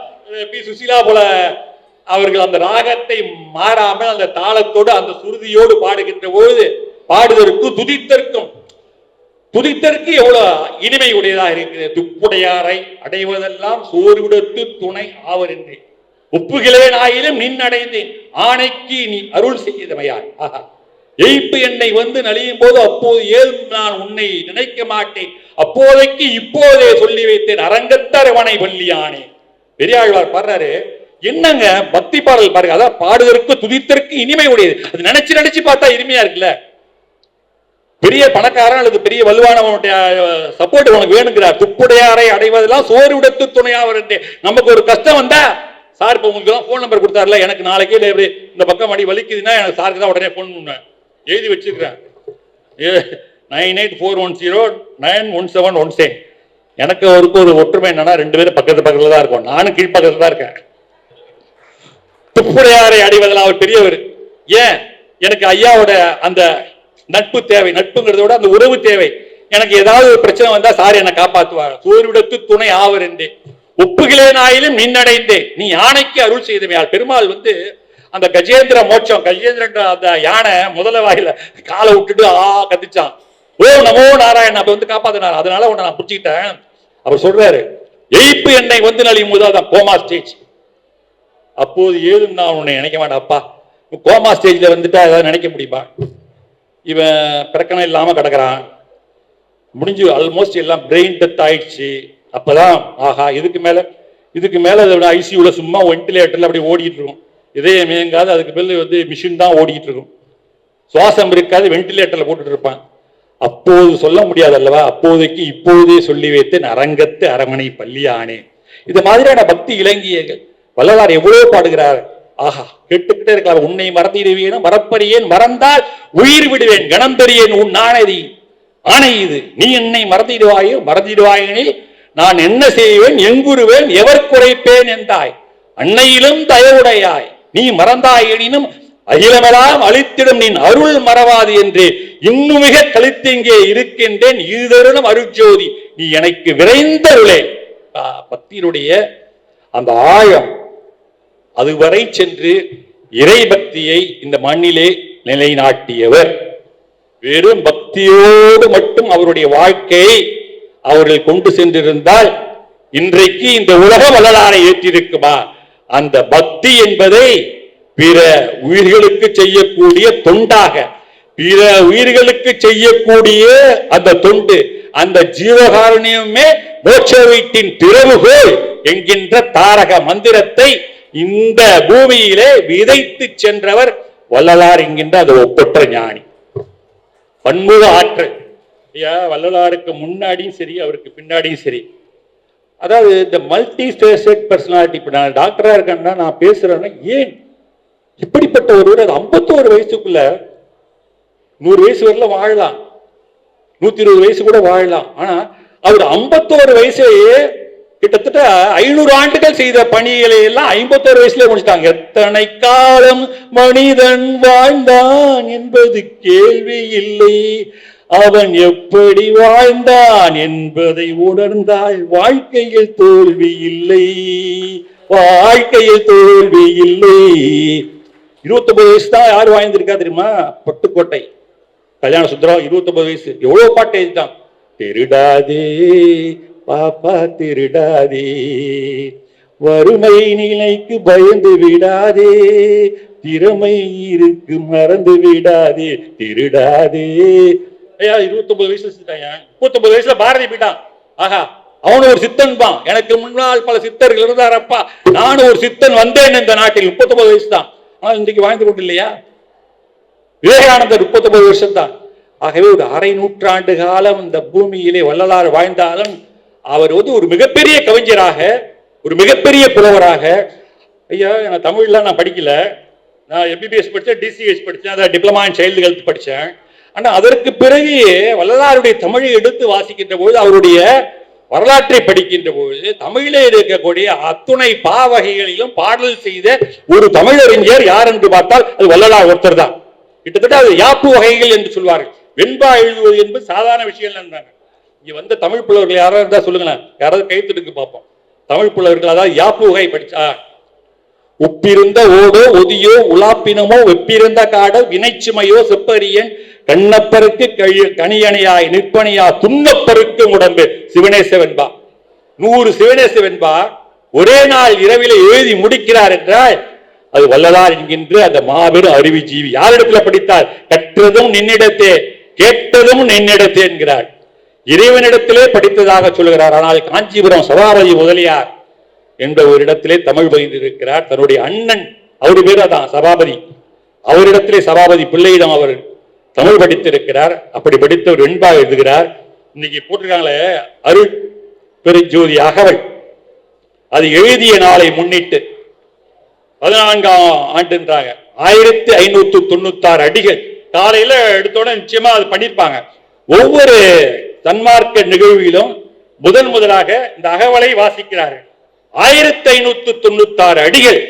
பி சுசீலா போல அவர்கள் அந்த ராகத்தை மாறாமல் அந்த தாளத்தோடு அந்த சுருதியோடு பாடுகின்ற பொழுது பாடுதற்கு துதித்தற்கு எவ்வளவு இனிமை உடையதாக இருக்கிறது. துப்புடையாரை அடைவதெல்லாம் சோர்விடத்து துணை ஆவர் என்று ஒப்புகிறேன் ஆயிலும் நின்னடைந்தேன் ஆணைக்கு நீ அருள் செய்தமையாய். ஆஹா, எய்ப்பு என்னை வந்து நலியும் போது அப்போது ஏதும் நான் உன்னை நினைக்க மாட்டேன், அப்போதைக்கு இப்போதே சொல்லி வைத்தேன் அரங்கத்தரவணை வள்ளியானே. பெரியாழ்வார் பாடுறாரு, என்னங்க பக்தி பாடல் பாருங்க, அதான் பாடுவதற்கு துதித்தற்கு இனிமை உடையது. அது நினைச்சு பார்த்தா இனிமையா இருக்குல்ல. பெரிய பணக்காரன் அல்லது பெரிய வலுவானவனுடைய சப்போர்ட் உனக்கு வேணுங்கிறார். துப்புடையாரை அடைவதெல்லாம் சோறு விடத்து துணையாவர். நமக்கு ஒரு கஷ்டம் வந்தா சார் இப்போ உங்களுக்கு தான் ஃபோன் நம்பர் கொடுத்தாருல, எனக்கு நாளைக்கே இந்த பக்கம் அடி வலிக்குதுன்னா எனக்கு சாருக்கு தான் உடனே ஃபோன் பண்ணுவேன், எழுதி வச்சிருக்கிறேன் 9841091717. எனக்கு அவருக்கு ஒரு ஒற்றுமை என்னன்னா, ரெண்டு பேரும் பக்கத்துல தான் இருக்கும், நானும் கீழ்பக்கத்துல தான் இருக்கேன். துப்புடையாரை அடைவதில் அவர் பெரியவர். ஏன் எனக்கு ஐயாவோட அந்த நட்பு தேவை, நட்புங்கிறத விட அந்த உறவு தேவை. எனக்கு ஏதாவது ஒரு பிரச்சனை வந்தா சார் என்னை காப்பாற்றுவார். சோர்விடத்து துணை ஆவர் என்றே ஒப்புகளேன் ஆயிலும் நின்னடைந்தேன் நீ யானைக்கு அருள் செய்தமையால். பெருமாள் வந்து அந்த கஜேந்திர மோட்சம், கஜேந்திரன்ற அந்த யானை முதல வாயில காலை விட்டுட்டு கத்திச்சான், ஓ நமோ நாராயணன், அப்ப வந்து காப்பாத்தினார். அதனால உன்னை நான் பிடிச்சிக்கிட்டேன். அவர் சொல்றாரு, எய்ப்பு என்னை வந்து நலியும் போது அதான் கோமா ஸ்டேஜ். அப்போது ஏதும் நான் உன்னை நினைக்க மாட்டேன். அப்பா கோமா ஸ்டேஜ்ல வந்துட்டா ஏதாவது நினைக்க முடியுமா? இவன் பிரக்கணம் இல்லாம கிடக்குறான், முடிஞ்சு ஆல்மோஸ்ட் எல்லாம் பிரெயின் டெத் ஆயிடுச்சு. அப்பதான் ஆஹா, இதுக்கு மேல ஐசியூல சும்மா வென்டிலேட்டர்ல அப்படி ஓடிட்டு இருக்கும், இதயம் இயங்காது, அதுக்கு மேல வந்து மிஷின் தான் ஓடிட்டு இருக்கும், சுவாசம் இருக்காது, வென்டிலேட்டர்ல போட்டுட்டு இருப்பான். அப்போது சொல்ல முடியாது அல்லவா, அப்போதைக்கு இப்போதே சொல்லி வைத்தேன் அரங்கத்து அரமனை பள்ளியானே. இது மாதிரியான பக்தி இலங்கியங்கள் வள்ளலார் எவ்வளவு பாடுகிறார். ஆஹா, கேட்டுக்கிட்டே இருக்கலாம். உன்னை மறந்திடுவேன் மறப்பறியேன், மறந்தால் உயிர் விடுவேன் கணம் பெறியேன் உன் ஆணை ஆணை இது, நீ என்னை மறந்திடுவாயெனில் நான் என்ன செய்வேன் எங்குருவேன் எவர் குறைப்பேன் என்றாய், அன்னையிலும் தயவுடையாய் நீ மறந்தாய் எனினும் அகிலமெல்லாம் அழித்திடும் நின் அருள் மறவாது என்று இன்னும் மிக கழித்தெங்கே இருக்கின்றேன் இருதருளும் அருட்ஜோதி நீ எனக்கு விரைந்தருளே. பக்தியினுடைய அந்த ஆழம் அதுவரை சென்று இறை பக்தியை இந்த மண்ணிலே நிலைநாட்டியவர். வெறும் பக்தியோடு மட்டும் அவருடைய வாழ்க்கையை அவர்கள் கொண்டு சென்றிருந்தால் இன்றைக்கு இந்த உலக வள்ளலாரை ஏற்றிருக்குமா? அந்த பக்தி என்பதை பிற உயிர்களுக்கு செய்யக்கூடிய தொண்டாக, பிற உயிர்களுக்கு செய்யக்கூடிய அந்த தொண்டு, அந்த ஜீவகாருண்யமே மோட்ச வீட்டின் திறவுகோல் என்கின்ற தாரக மந்திரத்தை இந்த பூமியிலே விதைத்து சென்றவர் வள்ளலார் என்கின்ற அது ஒப்பற்ற ஞானி. பன்முக ஆற்றல். வள்ளலாருக்கு முன்னாடியும் சரி, அவருக்கு பின்னாடியும் சரி, அதாவது இந்த மல்டி ஃபேசட் பர்சனாலிட்டி. இப்ப நான் டாக்டரா இருக்கேன்னா, நான் பேசுறேன்னா, ஏன் இப்படிப்பட்ட ஒருவர் 51 வயசுக்குள்ள 100 வயசு வரல வாழலாம், 120 வயசு கூட வாழலாம். ஆனா அவர் 51 வயசுலேயே கிட்டத்தட்ட 500 ஆண்டுகள் செய்த பணிகளை எல்லாம் 51 வயசுல முடிச்சிட்டாங்க. எத்தனை காலம் மனிதன் வாழ்ந்தான் என்பது கேள்வி இல்லை, அவன் எப்படி வாழ்ந்தான் என்பதை உணர்ந்தால் வாழ்க்கையில் தோல்வி இல்லை, வாழ்க்கையில் தோல்வி இல்லை. 29 வயசு தான் யார் வாழ்ந்திருக்கா தெரியுமா? பட்டுக்கோட்டை கல்யாண சுந்தரம் 29 வயசு, எவ்வளவு பாட்டு எழுதிட்டான். திருடாதே பாப்பா திருடாதே, வறுமை நிலைக்கு பயந்து விடாதே, திறமை இருக்கு மறந்து விடாதே, திருடாதே. ஐயா 29 வயசுல செஞ்சுட்டாங்க. 39 வயசுல பாரதி போயிட்டான். ஆஹா, அவனு ஒரு சித்தன் தான். எனக்கு முன்னால் பல சித்தர்கள் இருந்தாரப்பா, நானும் ஒரு சித்தன் வந்தேன் இந்த நாட்டில். 39 வயசு தான். ஆனால் இன்றைக்கு வாழ்ந்து கொண்டு இல்லையா? விவேகானந்தர் 39 வருஷம் தான். ஆகவே ஒரு அரை நூற்றாண்டு காலம் இந்த பூமியிலே வள்ளலார் வாழ்ந்தாலும் அவர் ஒரு மிகப்பெரிய கவிஞராக, ஒரு மிகப்பெரிய புலவராக. ஐயா, நான் தமிழ்லாம் நான் படிக்கல. நான் எம்பிபிஎஸ் படித்தேன், டிசிஎஸ் படித்தேன், அதை டிப்ளமா இன் சைல்டு ஹெல்த் படித்தேன். ஆனால் அதற்கு பிறகு வள்ளலாருடைய தமிழை எடுத்து வாசிக்கின்ற பொழுது, அவருடைய வரலாற்றை படிக்கின்ற பொழுது, தமிழிலே இருக்கக்கூடிய அத்துணை பாவகைகளிலும் பாடல் செய்த ஒரு தமிழறிஞர் யார் என்று பார்த்தால் அது வள்ளலார் ஒருத்தர் தான். கிட்டத்தட்ட அது யாப்பு வகைகள் என்று சொல்வார்கள். வெண்பா எழுதுவது என்பது சாதாரண விஷயம் என்றாங்க. இங்க வந்த தமிழ் புலவர்கள் யாராவது இருந்தா சொல்லுங்களேன், யாராவது கைத்தெடுக்க பார்ப்போம். தமிழ் புலவர்கள் அதாவது யாப்பு வகை படிச்சா, உப்பிருந்த ஓடோ ஒதியோ உலாப்பினமோ வெப்பிருந்த காடோ வினைச்சுமையோ செப்பரியன் கண்ணப்பருக்கு கணியணையாய் நிற்பனையா துண்ணப்பருக்கு உடம்பு சிவனேச வெண்பா. 100 சிவனேச வெண்பா ஒரே நாள் இரவிலே எழுதி முடிக்கிறார் என்றால் அது வள்ளலார் என்கின்ற அந்த மாபெரும் அறிவு ஜீவி. யாரிடத்துல படித்தார்? கற்றதும் நின்னிடத்தே கேட்டதும் நின்னிடத்தே என்கிறார். இறைவனிடத்திலே படித்ததாக சொல்கிறார். ஆனால் காஞ்சிபுரம் சபாபதி முதலியார் என்ற ஒரு இடத்திலே தமிழ் பயின்றிருக்கிறார். தன்னுடைய அண்ணன், அவரு பேர் தான் சபாபதி, அவரிடத்திலே சபாபதி பிள்ளையிடம் அவர் தமிழ் படித்திருக்கிறார். அப்படி படித்த ஒரு வெண்பா எழுதுகிறார். இன்னைக்கு போட்டிருக்காங்களே அருள் பெருஞ்சோதி அகவல், அது எழுதிய நாளை முன்னிட்டு 14ஆம் ஆண்டுன்றாங்க. 1596 அடிகள். காலையில எடுத்தோட நிச்சயமா அது பண்ணிருப்பாங்க. ஒவ்வொரு தன்மார்க்க நிகழ்விலும் முதலாக இந்த அகவலை வாசிக்கிறார்கள். 1596 அடிகள்.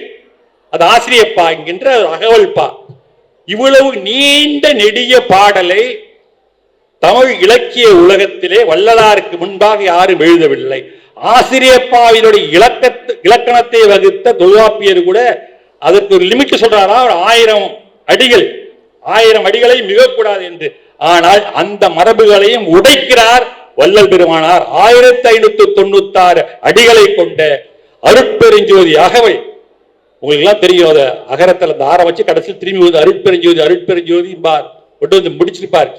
அது ஆசிரியப்பா என்கின்ற அகவல் பா. இவ்வளவு நீண்ட நெடிய பாடலை தமிழ் இலக்கிய உலகத்திலே வள்ளலாருக்கு முன்பாக யாரும் எழுதவில்லை. ஆசிரியப்பாவினுடைய இலக்கணத்தை வகுத்த தொல்காப்பியர் கூட அதற்கு ஒரு லிமிட் சொல்றாரா, 1000 அடிகள், 1000 அடிகளை மிகக்கூடாது என்று. ஆனால் அந்த மரபுகளையும் உடைக்கிறார் வள்ளல் பெருமானார். 1596 அடிகளை கொண்ட அருட்பெருஞ்சோதி அகவல். உங்களுக்கு எல்லாம் தெரியும், அதை அகரத்தில் அந்த ஆரம்பிச்சு கடைசியில் திரும்பி அருட்பெருஞ்சோதி அருட்பெருஞ்சோதி கொண்டு வந்து முடிச்சிருப்பார்.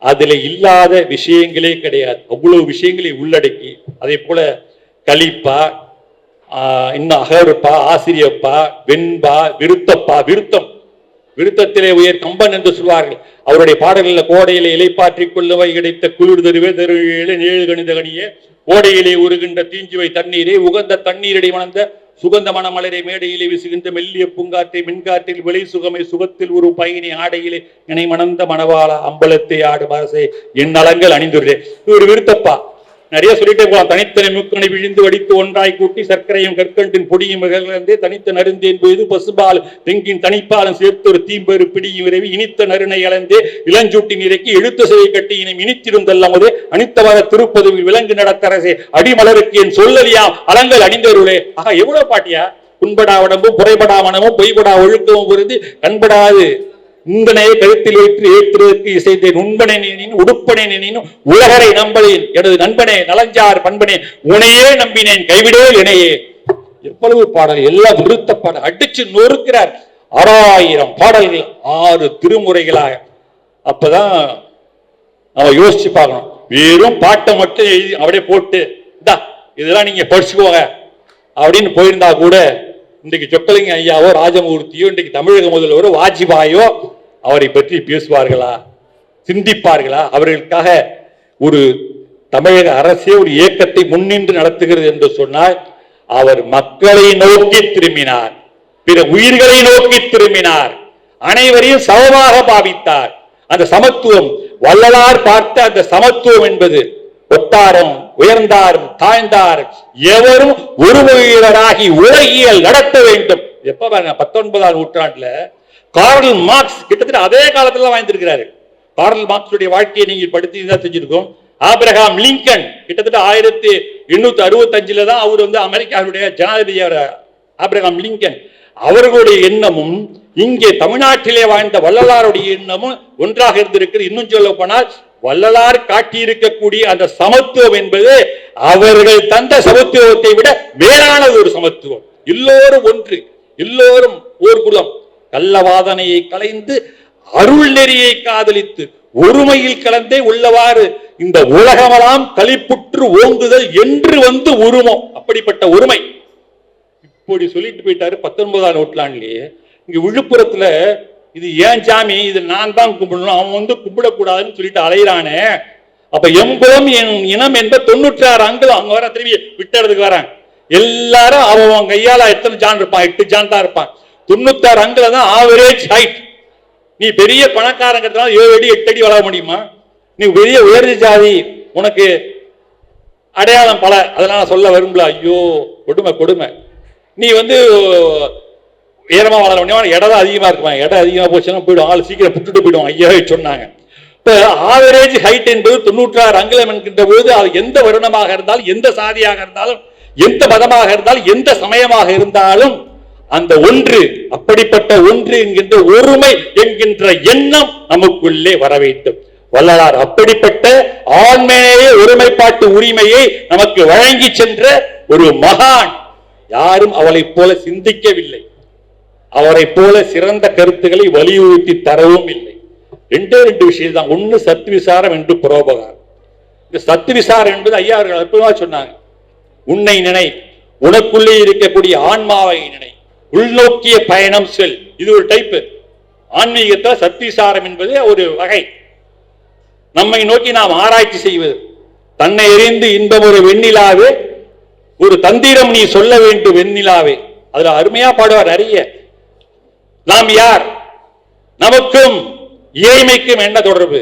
அதுல இல்லாத விஷயங்களே கிடையாது. அவ்வளவு விஷயங்களை உள்ளடக்கி, அதே போல கலிப்பா, இன்னும் அகருப்பா, ஆசிரியப்பா, வெண்பா, விருத்தப்பா, விருத்தத்திலே உயர் கம்பன் என்று சொல்வார்கள். அவருடைய பாடல்களில் கோடையிலே இலைப்பாற்றிக் கொள்ளவை கிடைத்த குளிர் தருவே தருவேல நேழு கணித கணியே கோடையிலே உருகின்ற தீஞ்சுவை தண்ணீரே உகந்த தண்ணீரடி மணந்த சுகந்த மணமலரை மேடையிலே வீசுகின்ற மெல்லிய பூங்காற்றை மின்காற்றில் விளை சுகமை சுகத்தில் ஒரு பயணி ஆடையிலே இணை மணந்த மணவாள அம்பலத்தை ஆடு அரசை என் நலங்கள் அணிந்துள்ளே. ஒரு விருத்தப்பா நிறைய சொல்லிட்டே போகலாம். தனித்தனை மூக்கணி விழிந்து வடித்து ஒன்றாய் கூட்டி சர்க்கரையும் கற்கண்டின் பொடியும் கலந்தே தனித்த நருந்தேன் போது பசுபால் தெங்கின் தனிப்பாலும் சேர்த்து ஒரு தீம்பெரு பிடியும் விரைவி இனித்த நறுனை இழந்தே இளஞ்சூட்டி நிறைக்கி எழுத்த சிலை கட்டி இனம் இனித்திருந்தல்லமதே அனித்தவர திருப்பதுவில் விலங்கு நடத்தரசே அடிமலருக்கு என் சொல்லலியாம் அலங்கள் அணிந்தவர்களே. ஆக எவ்வளவு பாட்டியா! புண்படா உடம்பும் புறைபடா மனமும் பொய்படா ஒழுக்கமும் புரிந்து கண்படாது உண்பனையை கழுத்தில் வைத்து ஏற்றுவதற்கு இசைத்தேன் உண்பனை நினைன் உடுப்பனை நினைனும் உலகரை நம்பலேன் எனது நண்பனே நலஞ்சார் பண்பனே உனையே நம்பினேன் கைவிடே இணையே. எவ்வளவு பாடல்! எல்லாம் விருத்த பாடல் அடிச்சு நொறுக்கிறார். 6000 பாடல்கள் 6 திருமுறைகளாக. அப்பதான் நம்ம யோசிச்சு பார்க்கணும். வெறும் பாட்டை மட்டும் எழுதி அப்படியே போட்டு இதெல்லாம் நீங்க படிச்சுக்கோங்க அப்படின்னு போயிருந்தா கூட இன்றைக்கு சொக்கலிங்க ஐயாவோ ராஜமூர்த்தியோ இன்றைக்கு தமிழக முதல்வரோ வாஜ்பாயோ அவரை பற்றி பேசுவார்களா, சிந்திப்பார்களா? அவர்களுக்காக ஒரு தமிழக அரசே ஒரு இயக்கத்தை முன்னின்று நடத்துகிறது என்று சொன்னால் அவர் மக்களை நோக்கி திரும்பினார், பிற உயிர்களை நோக்கி திரும்பினார், அனைவரையும் சமமாக பாவித்தார். அந்த சமத்துவம் வள்ளலார் பார்த்த அந்த சமத்துவம் என்பது ஒட்டாரும் உயர்ந்தாரும் தாழ்ந்தார் எவரும் ஒருவராகி உலகியல் நடத்த வேண்டும். எப்ப 19ஆம் நூற்றாண்டுல கார்ல் மார்க்ஸ் கிட்டத்தட்ட அதே காலத்துல வாழ்ந்திருக்கிறாரு. கார்ல் மார்க்ஸுடைய வாழ்க்கையை நீங்க படித்து தான் தெரிஞ்சிருக்கும். ஆபிரகாம் லிங்கன் கிட்டத்தட்ட 1865 தான் அவர் அமெரிக்காவுடைய ஜனாதிபதியார். ஆபிரகாம் லிங்கன் அவர்களுடைய எண்ணமும் இங்கே தமிழ்நாட்டிலே வாழ்ந்த வள்ளலாருடைய எண்ணமும் ஒன்றாக இருந்திருக்கிறது. இன்னும் சொல்ல போனால் வள்ளலார் காட்டியிருக்கக்கூடிய அந்த சமத்துவம் என்பது அவர்கள் தந்த சமத்துவத்தை விட வேறானது ஒரு சமத்துவம். எல்லோரும் ஒன்று, எல்லோரும் ஓர் குலம், கள்ளவாதனையை களைந்து அருள் நெறியை காதலித்து ஒருமையில் கலந்தே உள்ளவாறு இந்த உலகமெல்லாம் களிப்புற்று ஓங்குதல் என்று வந்து உருமம். அப்படிப்பட்ட ஒருமை இப்படி சொல்லிட்டு போயிட்டாரு 19ஆம் நூற்றாண்டிலேயே. இங்க விழுப்புரத்துல இது ஏன் சாமி, இது நான் தான் கும்பிடணும், அவன் வந்து கும்பிடக்கூடாதுன்னு சொல்லிட்டு அலையிறானே. அப்ப எம்புலம் என் இனம் என்ற 96 அங்குலம் அங்க வர திரும்பி விட்டுறதுக்கு வரான். எல்லாரும் அவன் கையால எத்தனை ஜான் இருப்பான், 8 ஜான் தான் இருப்பான். 96 அங்குலம் தான் ஆவரேஜ் ஹைட். நீ பெரிய பணக்காரங்கிறதுனால 7 அடி 8 அடி வளர முடியுமா? நீ பெரிய உயர்ந்த ஜாதி, உனக்கு அடையாளம் பல, அதெல்லாம் சொல்ல வரும்ல. ஐயோ கொடுமை கொடுமை. நீ வந்து உயரமா வளர முடியும், இடம் அதிகமா இருக்குமா, இடம் அதிகமா போச்சுன்னா போயிடும், ஆள் சீக்கிரம் புட்டுட்டு போயிடும். ஐயா சொன்னாங்க. இப்ப ஆவரேஜ் ஹைட் என்பது 96 அங்குலம் என்கின்ற போது அது எந்த வருணமாக இருந்தாலும், எந்த சாதியாக இருந்தாலும், எந்த மதமாக இருந்தாலும், எந்த சமயமாக இருந்தாலும் அந்த ஒன்று, அப்படிப்பட்ட ஒன்று என்கின்ற ஒருமை என்கின்ற எண்ணம் நமக்குள்ளே வர வேண்டும். வள்ளலார் அப்படிப்பட்ட ஆண்மையே ஒருமைப்பாட்டு உரிமையை நமக்கு வழங்கி சென்ற ஒரு மகான். யாரும் அவளை போல சிந்திக்கவில்லை, அவரை போல சிறந்த கருத்துக்களை வலியுறுத்தி தரவும் இல்லை. 2 விஷயம் தான். ஒன்னு சத்து விசாரம், என்று புரோபகாரம். இந்த சத்து விசாரம் என்பது ஐயா அவர்கள் அற்புதமா சொன்னாங்க. உன்னை நினை, உனக்குள்ளே இருக்கக்கூடிய ஆன்மாவை நினை, உள்நோக்கிய பயணம் செல். இது ஒரு டைப். ஆன்மீகத்தில் சத்து விசாரம் என்பது ஒரு வகை. நம்மை நோக்கி நாம் ஆராய்ச்சி செய்வது. தன்னை எறிந்து இன்பம் ஒரு வெண்ணிலாவே, ஒரு தந்திரம் நீ சொல்ல வேண்டும் வெண்ணிலாவே. அதுல அருமையா பாடுவார் நிறைய. நாம் யார், நமக்கும் இறைமைக்கும் என்ன தொடர்பு,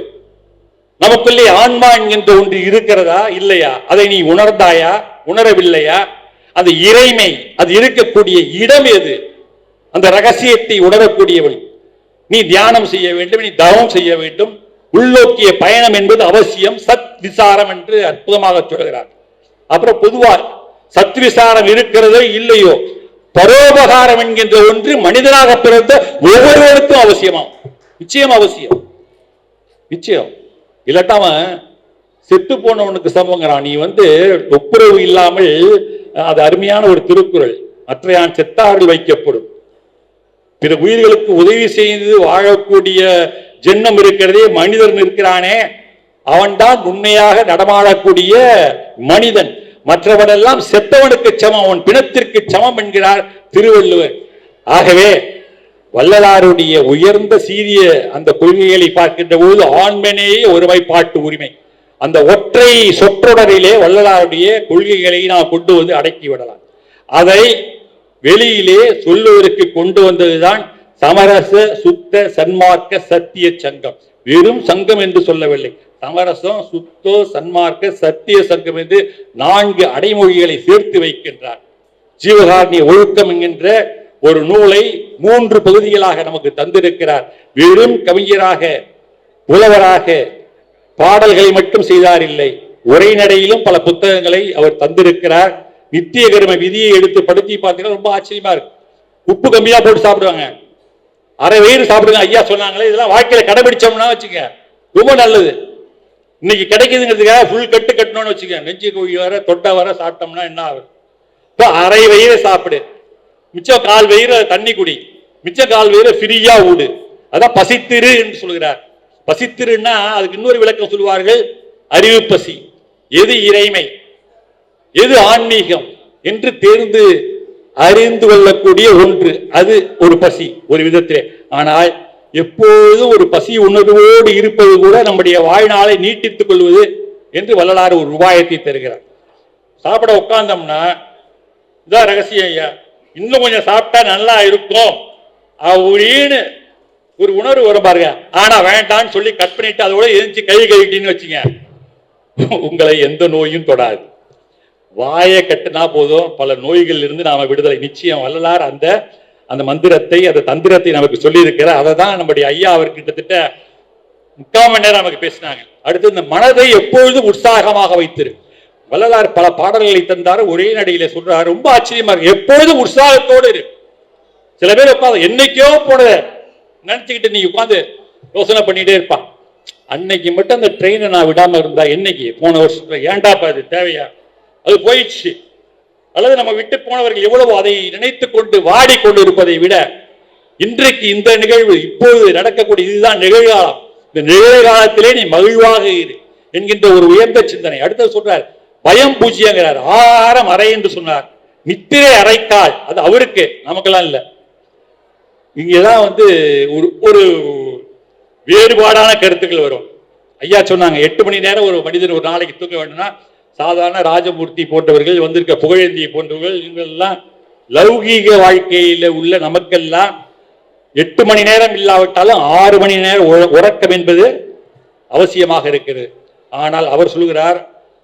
நமக்குள்ளே ஆன்மா என்கின்ற ஒன்று இருக்கிறதா இல்லையா, அதை நீ உணர்ந்தாயா உணரவில்லையா, அந்த இறைமை அது இருக்கக்கூடிய இடம் எது, அந்த ரகசியத்தை உணரக்கூடியவள். நீ தியானம் செய்ய வேண்டும், நீ தவம் செய்ய வேண்டும். உள்நோக்கிய பயணம் என்பது அவசியம். சத் விசாரம் என்று அற்புதமாக சொல்கிறார். அப்புறம் பொதுவாக சத் விசாரம் இருக்கிறதோ இல்லையோ, பரோபகாரம் என்கின்ற ஒன்று மனிதனாக பிறந்த ஒவ்வொருவருக்கும் அவசியமா, நிச்சயம் அவசியம், நிச்சயம். இல்லாட்டாம செத்து போனவனுக்கு சமங்கிறான். நீ வந்து ஒப்புரவு இல்லாமல், அது அருமையான ஒரு திருக்குறள், மற்றையான் செத்தார்கள் வைக்கப்படும். பிற உயிர்களுக்கு உதவி செய்து வாழக்கூடிய ஜென்மம் இருக்கிறதே, மனிதன் இருக்கிறானே, அவன்தான் உண்மையாக நடமாடக்கூடிய மனிதன். மற்றவனெல்லாம் செத்தவனுக்கு சமம், அவன் பிணத்திற்கு சமம் என்கிறார் திருவள்ளுவர். ஆகவே வள்ளலாருடைய உயர்ந்த சீரிய அந்த கொள்கைகளை பார்க்கின்ற போது ஆண்மனேயே ஒருமைப்பாட்டு உரிமை, அந்த ஒற்றை சொற்றொடரிலே வள்ளலாருடைய கொள்கைகளை நாம் கொண்டு வந்து அடக்கி விடலாம். அதை வெளியிலே சொல்லுவதற்கு கொண்டு வந்ததுதான் சமரச சுத்த சன்மார்க்க சத்திய சங்கம். வெறும் சங்கம் என்று சொல்லவில்லை, சமரசம் சுத்தோ சன்மார்க்க சத்திய சங்கம் என்று 4 அடைமொழிகளை சேர்த்து வைக்கின்றார். ஜீவகாருண்ய ஒழுக்கம் என்கின்ற ஒரு நூலை 3 பகுதிகளாக நமக்கு தந்திருக்கிறார். வெறும் கவிஞராக புலவராக பாடல்களை மட்டும் செய்தார் இல்லை, உரைநடையிலும் பல புத்தகங்களை அவர் தந்திருக்கிறார். நித்திய கர்ம விதியை எடுத்து படுத்தி பார்த்தீங்கன்னா ரொம்ப ஆச்சரியமா இருக்கு. உப்பு கம்மியா போட்டு சாப்பிடுவாங்க, அரை வயிறு சாப்பிடுங்க ஐயா சொன்னாங்களே, இதெல்லாம் வாழ்க்கையில கடைபிடிச்சோம்னா வச்சுக்க ரொம்ப நல்லது. இன்னைக்கு கிடைக்குதுங்கிறதுக்காக ஃபுல் கட்டு கட்டணும்னு வச்சுக்க, நெஞ்சு கோழி வர தொட்டை வர சாப்பிட்டோம்னா என்ன ஆகும்? இப்போ அரை வயிறு சாப்பிடு, மிச்சம் 1/4 வயிறு தண்ணி குடி, மிச்சம் 1/4 வயிறு ஃப்ரீயா ஊடு. அதான் பசித்திரு என்று சொல்கிறார். பசித்திருன்னா அதுக்கு இன்னொரு விளக்கம் சொல்லுவார்கள், அறிவு பசி. எது இறைமை, எது ஆன்மீகம் என்று தேர்ந்து அறிந்து கொள்ளக்கூடிய ஒன்று, அது ஒரு பசி ஒரு விதத்திலே. ஆனால் எப்போதும் ஒரு பசி உணர்வோடு இருப்பது கூட நம்முடைய வாழ்நாளை நீட்டித்துக் கொள்வது என்று வள்ளலார் ஒரு உபாயத்தை தருகிறார். சாப்பிட உட்கார்ந்தோம்னா இதான் ரகசியம் ஐயா, இன்னும் கொஞ்சம் சாப்பிட்டா நல்லா இருக்கும் அப்படின்னு ஒரு உணர்வு வரும் பாருங்க. ஆனா வேண்டான்னு சொல்லி கட் பண்ணிட்டு அதோட எரிஞ்சு கை கழுவிட்டின்னு வச்சுங்க, உங்களை எந்த நோயும் தொடாது. வாயை கட்டினா போதும், பல நோய்கள் இருந்து நாம விடுதலை நிச்சயம். வள்ளலார் அந்த அந்த மந்திரத்தை, அந்த தந்திரத்தை நமக்கு சொல்லி இருக்கிறார். அதை தான் நம்முடைய ஐயா அவர் கிட்டத்தட்ட 3/4 மணி நேரம் நமக்கு பேசினாங்க. அடுத்து இந்த மனதை எப்பொழுதும் உற்சாகமாக வைத்திரு. வள்ளலார் பல பாடல்களை தந்தார், ஒரே நடையில சொல்றார். ரொம்ப ஆச்சரியமா இருக்கு, எப்பொழுதும் உற்சாகத்தோடு இரு. சில பேர் உட்காந்து என்னைக்கோ போனத நினைச்சுக்கிட்டு நீ உட்காந்து யோசனை பண்ணிட்டே இருப்பான். அன்னைக்கு மட்டும் அந்த ட்ரெயினை நான் விடாம இருந்தா என்னைக்கு போன வருஷத்துல ஏண்டாப்பா அது தேவையா, அது போயிடுச்சு. அல்லது நம்ம விட்டு போனவர்கள் எவ்வளவு அதை நினைத்து கொண்டு வாடிக்கொண்டு இருப்பதை விட இன்றைக்கு இந்த நிகழ்வு இப்போது நடக்கக்கூடிய இதுதான் நிகழ்காலம். இந்த நிகழ்காலத்திலே நீ மகிழ்வாக இரு என்கின்ற ஒரு உயர்ந்த சிந்தனை. அடுத்தது சொல்றார் பயம் பூஜ்யங்கிறார். ஆகாரம் அறை என்று சொன்னார். நித்திரை அறைக்கால் அது அவருக்கு, நமக்கெல்லாம் இல்லை. இங்கதான் ஒரு வேறுபாடான கருத்துக்கள் வரும். ஐயா சொன்னாங்க 8 மணி நேரம் ஒரு மனிதர் ஒரு நாளைக்கு தூங்க வேண்டும்னா சாதாரண ராஜமூர்த்தி போன்றவர்கள் வந்திருக்க புகழேந்தியை போன்றவர்கள் இவங்கெல்லாம் லௌகீக வாழ்க்கையில உள்ள நமக்கெல்லாம் 8 மணி நேரம் இல்லாவிட்டாலும் 6 மணி நேரம் உறக்கம் என்பது அவசியமாக இருக்கிறது. ஆனால் அவர் சொல்கிறார்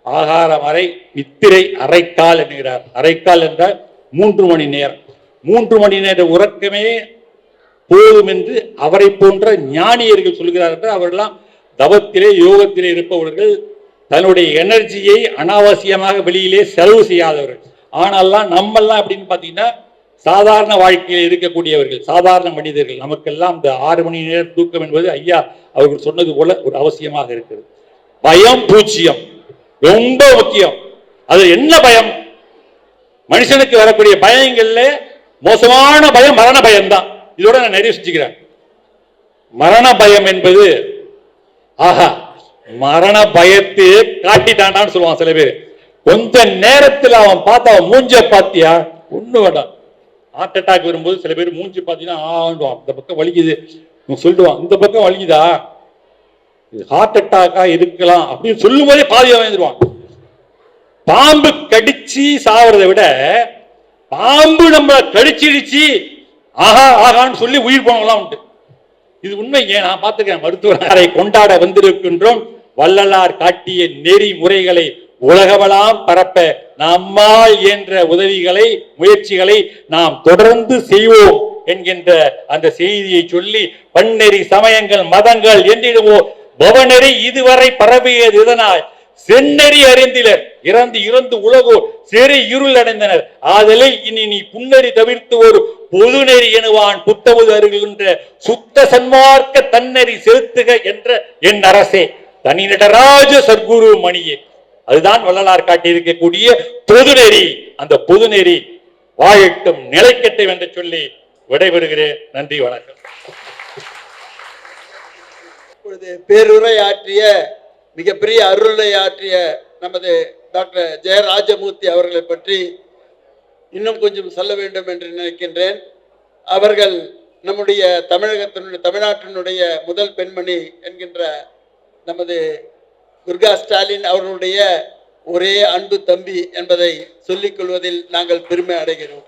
ஆகாரம் அறை நித்திரை அரைக்கால் என்கிறார். அரைக்கால் என்றால் 3 மணி நேரம். 3 மணி நேர உறக்கமே போதும் என்று அவரை போன்ற ஞானியர்கள் சொல்கிறார்கள். அவரெல்லாம் தவத்திலே யோகத்திலே இருப்பவர்கள், தன்னுடைய எனர்ஜியை அனாவசியமாக வெளியிலே செலவு செய்யாதவர்கள். ஆனால்லாம் நம்மெல்லாம் அப்படின்னு பார்த்தீங்கன்னா சாதாரண வாழ்க்கையில் இருக்கக்கூடியவர்கள், சாதாரண மனிதர்கள். நமக்கெல்லாம் இந்த 6 மணி நேரம் தூக்கம் என்பது ஐயா அவர்கள் சொன்னது போல ஒரு அவசியமாக இருக்கிறது. பயம் பூஜ்யம் ரொம்ப முக்கியம். அது என்ன பயம்? மனுஷனுக்கு வரக்கூடிய பயங்கள்ல மோசமான பயம் மரண பயம்தான். இதோட நான் நிறைய செஞ்சுக்கிறேன். மரண பயம் என்பது ஆஹா மரண பயத்தை காட்டிட்டான்டான்னு சொல்லுவான் சில பேர். கொஞ்ச நேரத்தில் அவன் பார்த்து அவன் மூஞ்ச பாத்தியா ஒண்ணு வேண்டாம். ஹார்ட் அட்டாக் வரும்போது சில பேர் மூஞ்சி பார்த்தீங்கன்னா ஆண்டுவான், இந்த பக்கம் வலிக்குது சொல்லிடுவான், இந்த பக்கம் வலிக்குதா இது ஹார்ட் அட்டாக்கா இருக்கலாம் அப்படின்னு சொல்லும் போதே பாதி வாங்கிடுவான். பாம்பு கடிச்சு சாவறதை விட பாம்பு நம்ம கடிச்சிடுச்சு ஆஹா ஆகான்னு சொல்லி உயிர் போனவங்களாம் உண்டு. இது உண்மைங்க, நான் பார்த்துக்கிறேன். மருத்துவரை கொண்டாட வந்திருக்கின்றோம். வள்ளலார் காட்டிய நெறிமுறைகளை உலகமெல்லாம் பரப்ப நம்மால் என்ற உதவிகளை முயற்சிகளை நாம் தொடர்ந்து செய்வோம் என்கின்ற அந்த செய்தியை சொல்லி பன்னெறி சமயங்கள் மதங்கள் என்றிடுவோம். பவநெறி இதுவரை பரவியது இதனால் செந்நெறி அறிந்திலர் இறந்து இறந்து உலகோ செறி இருள் அடைந்தனர். ஆதலை இனி நீ புன்னெறி தவிர்த்து ஒரு பொதுநெறி எனுவான் புத்தமுது அருகின்ற சுத்த சன்மார்க்க தன்னெறி செலுத்துக என்ற என் அரசே தனி நடராஜ சர்க்குரு மணியே. அதுதான் வள்ளலார் காட்டியிருக்கக்கூடிய பொதுநெறி. அந்த பொதுநெறி வாழட்டும் நிலைக்கட்டும் என்று சொல்லி விடைபெறுகிறேன். நன்றி, வணக்கம். பேருரை ஆற்றிய மிகப்பெரிய அருளை ஆற்றிய நமது டாக்டர் ஜெயராஜமூர்த்தி அவர்களை பற்றி இன்னும் கொஞ்சம் சொல்ல வேண்டும் என்று நினைக்கின்றேன். அவர்கள் நம்முடைய தமிழ்நாட்டினுடைய முதல் பெண்மணி என்கின்ற நமது துர்கா ஸ்டாலின் அவர்களுடைய ஒரே அன்பு தம்பி என்பதை சொல்லிக் கொள்வதில் நாங்கள் பெருமை அடைகிறோம்.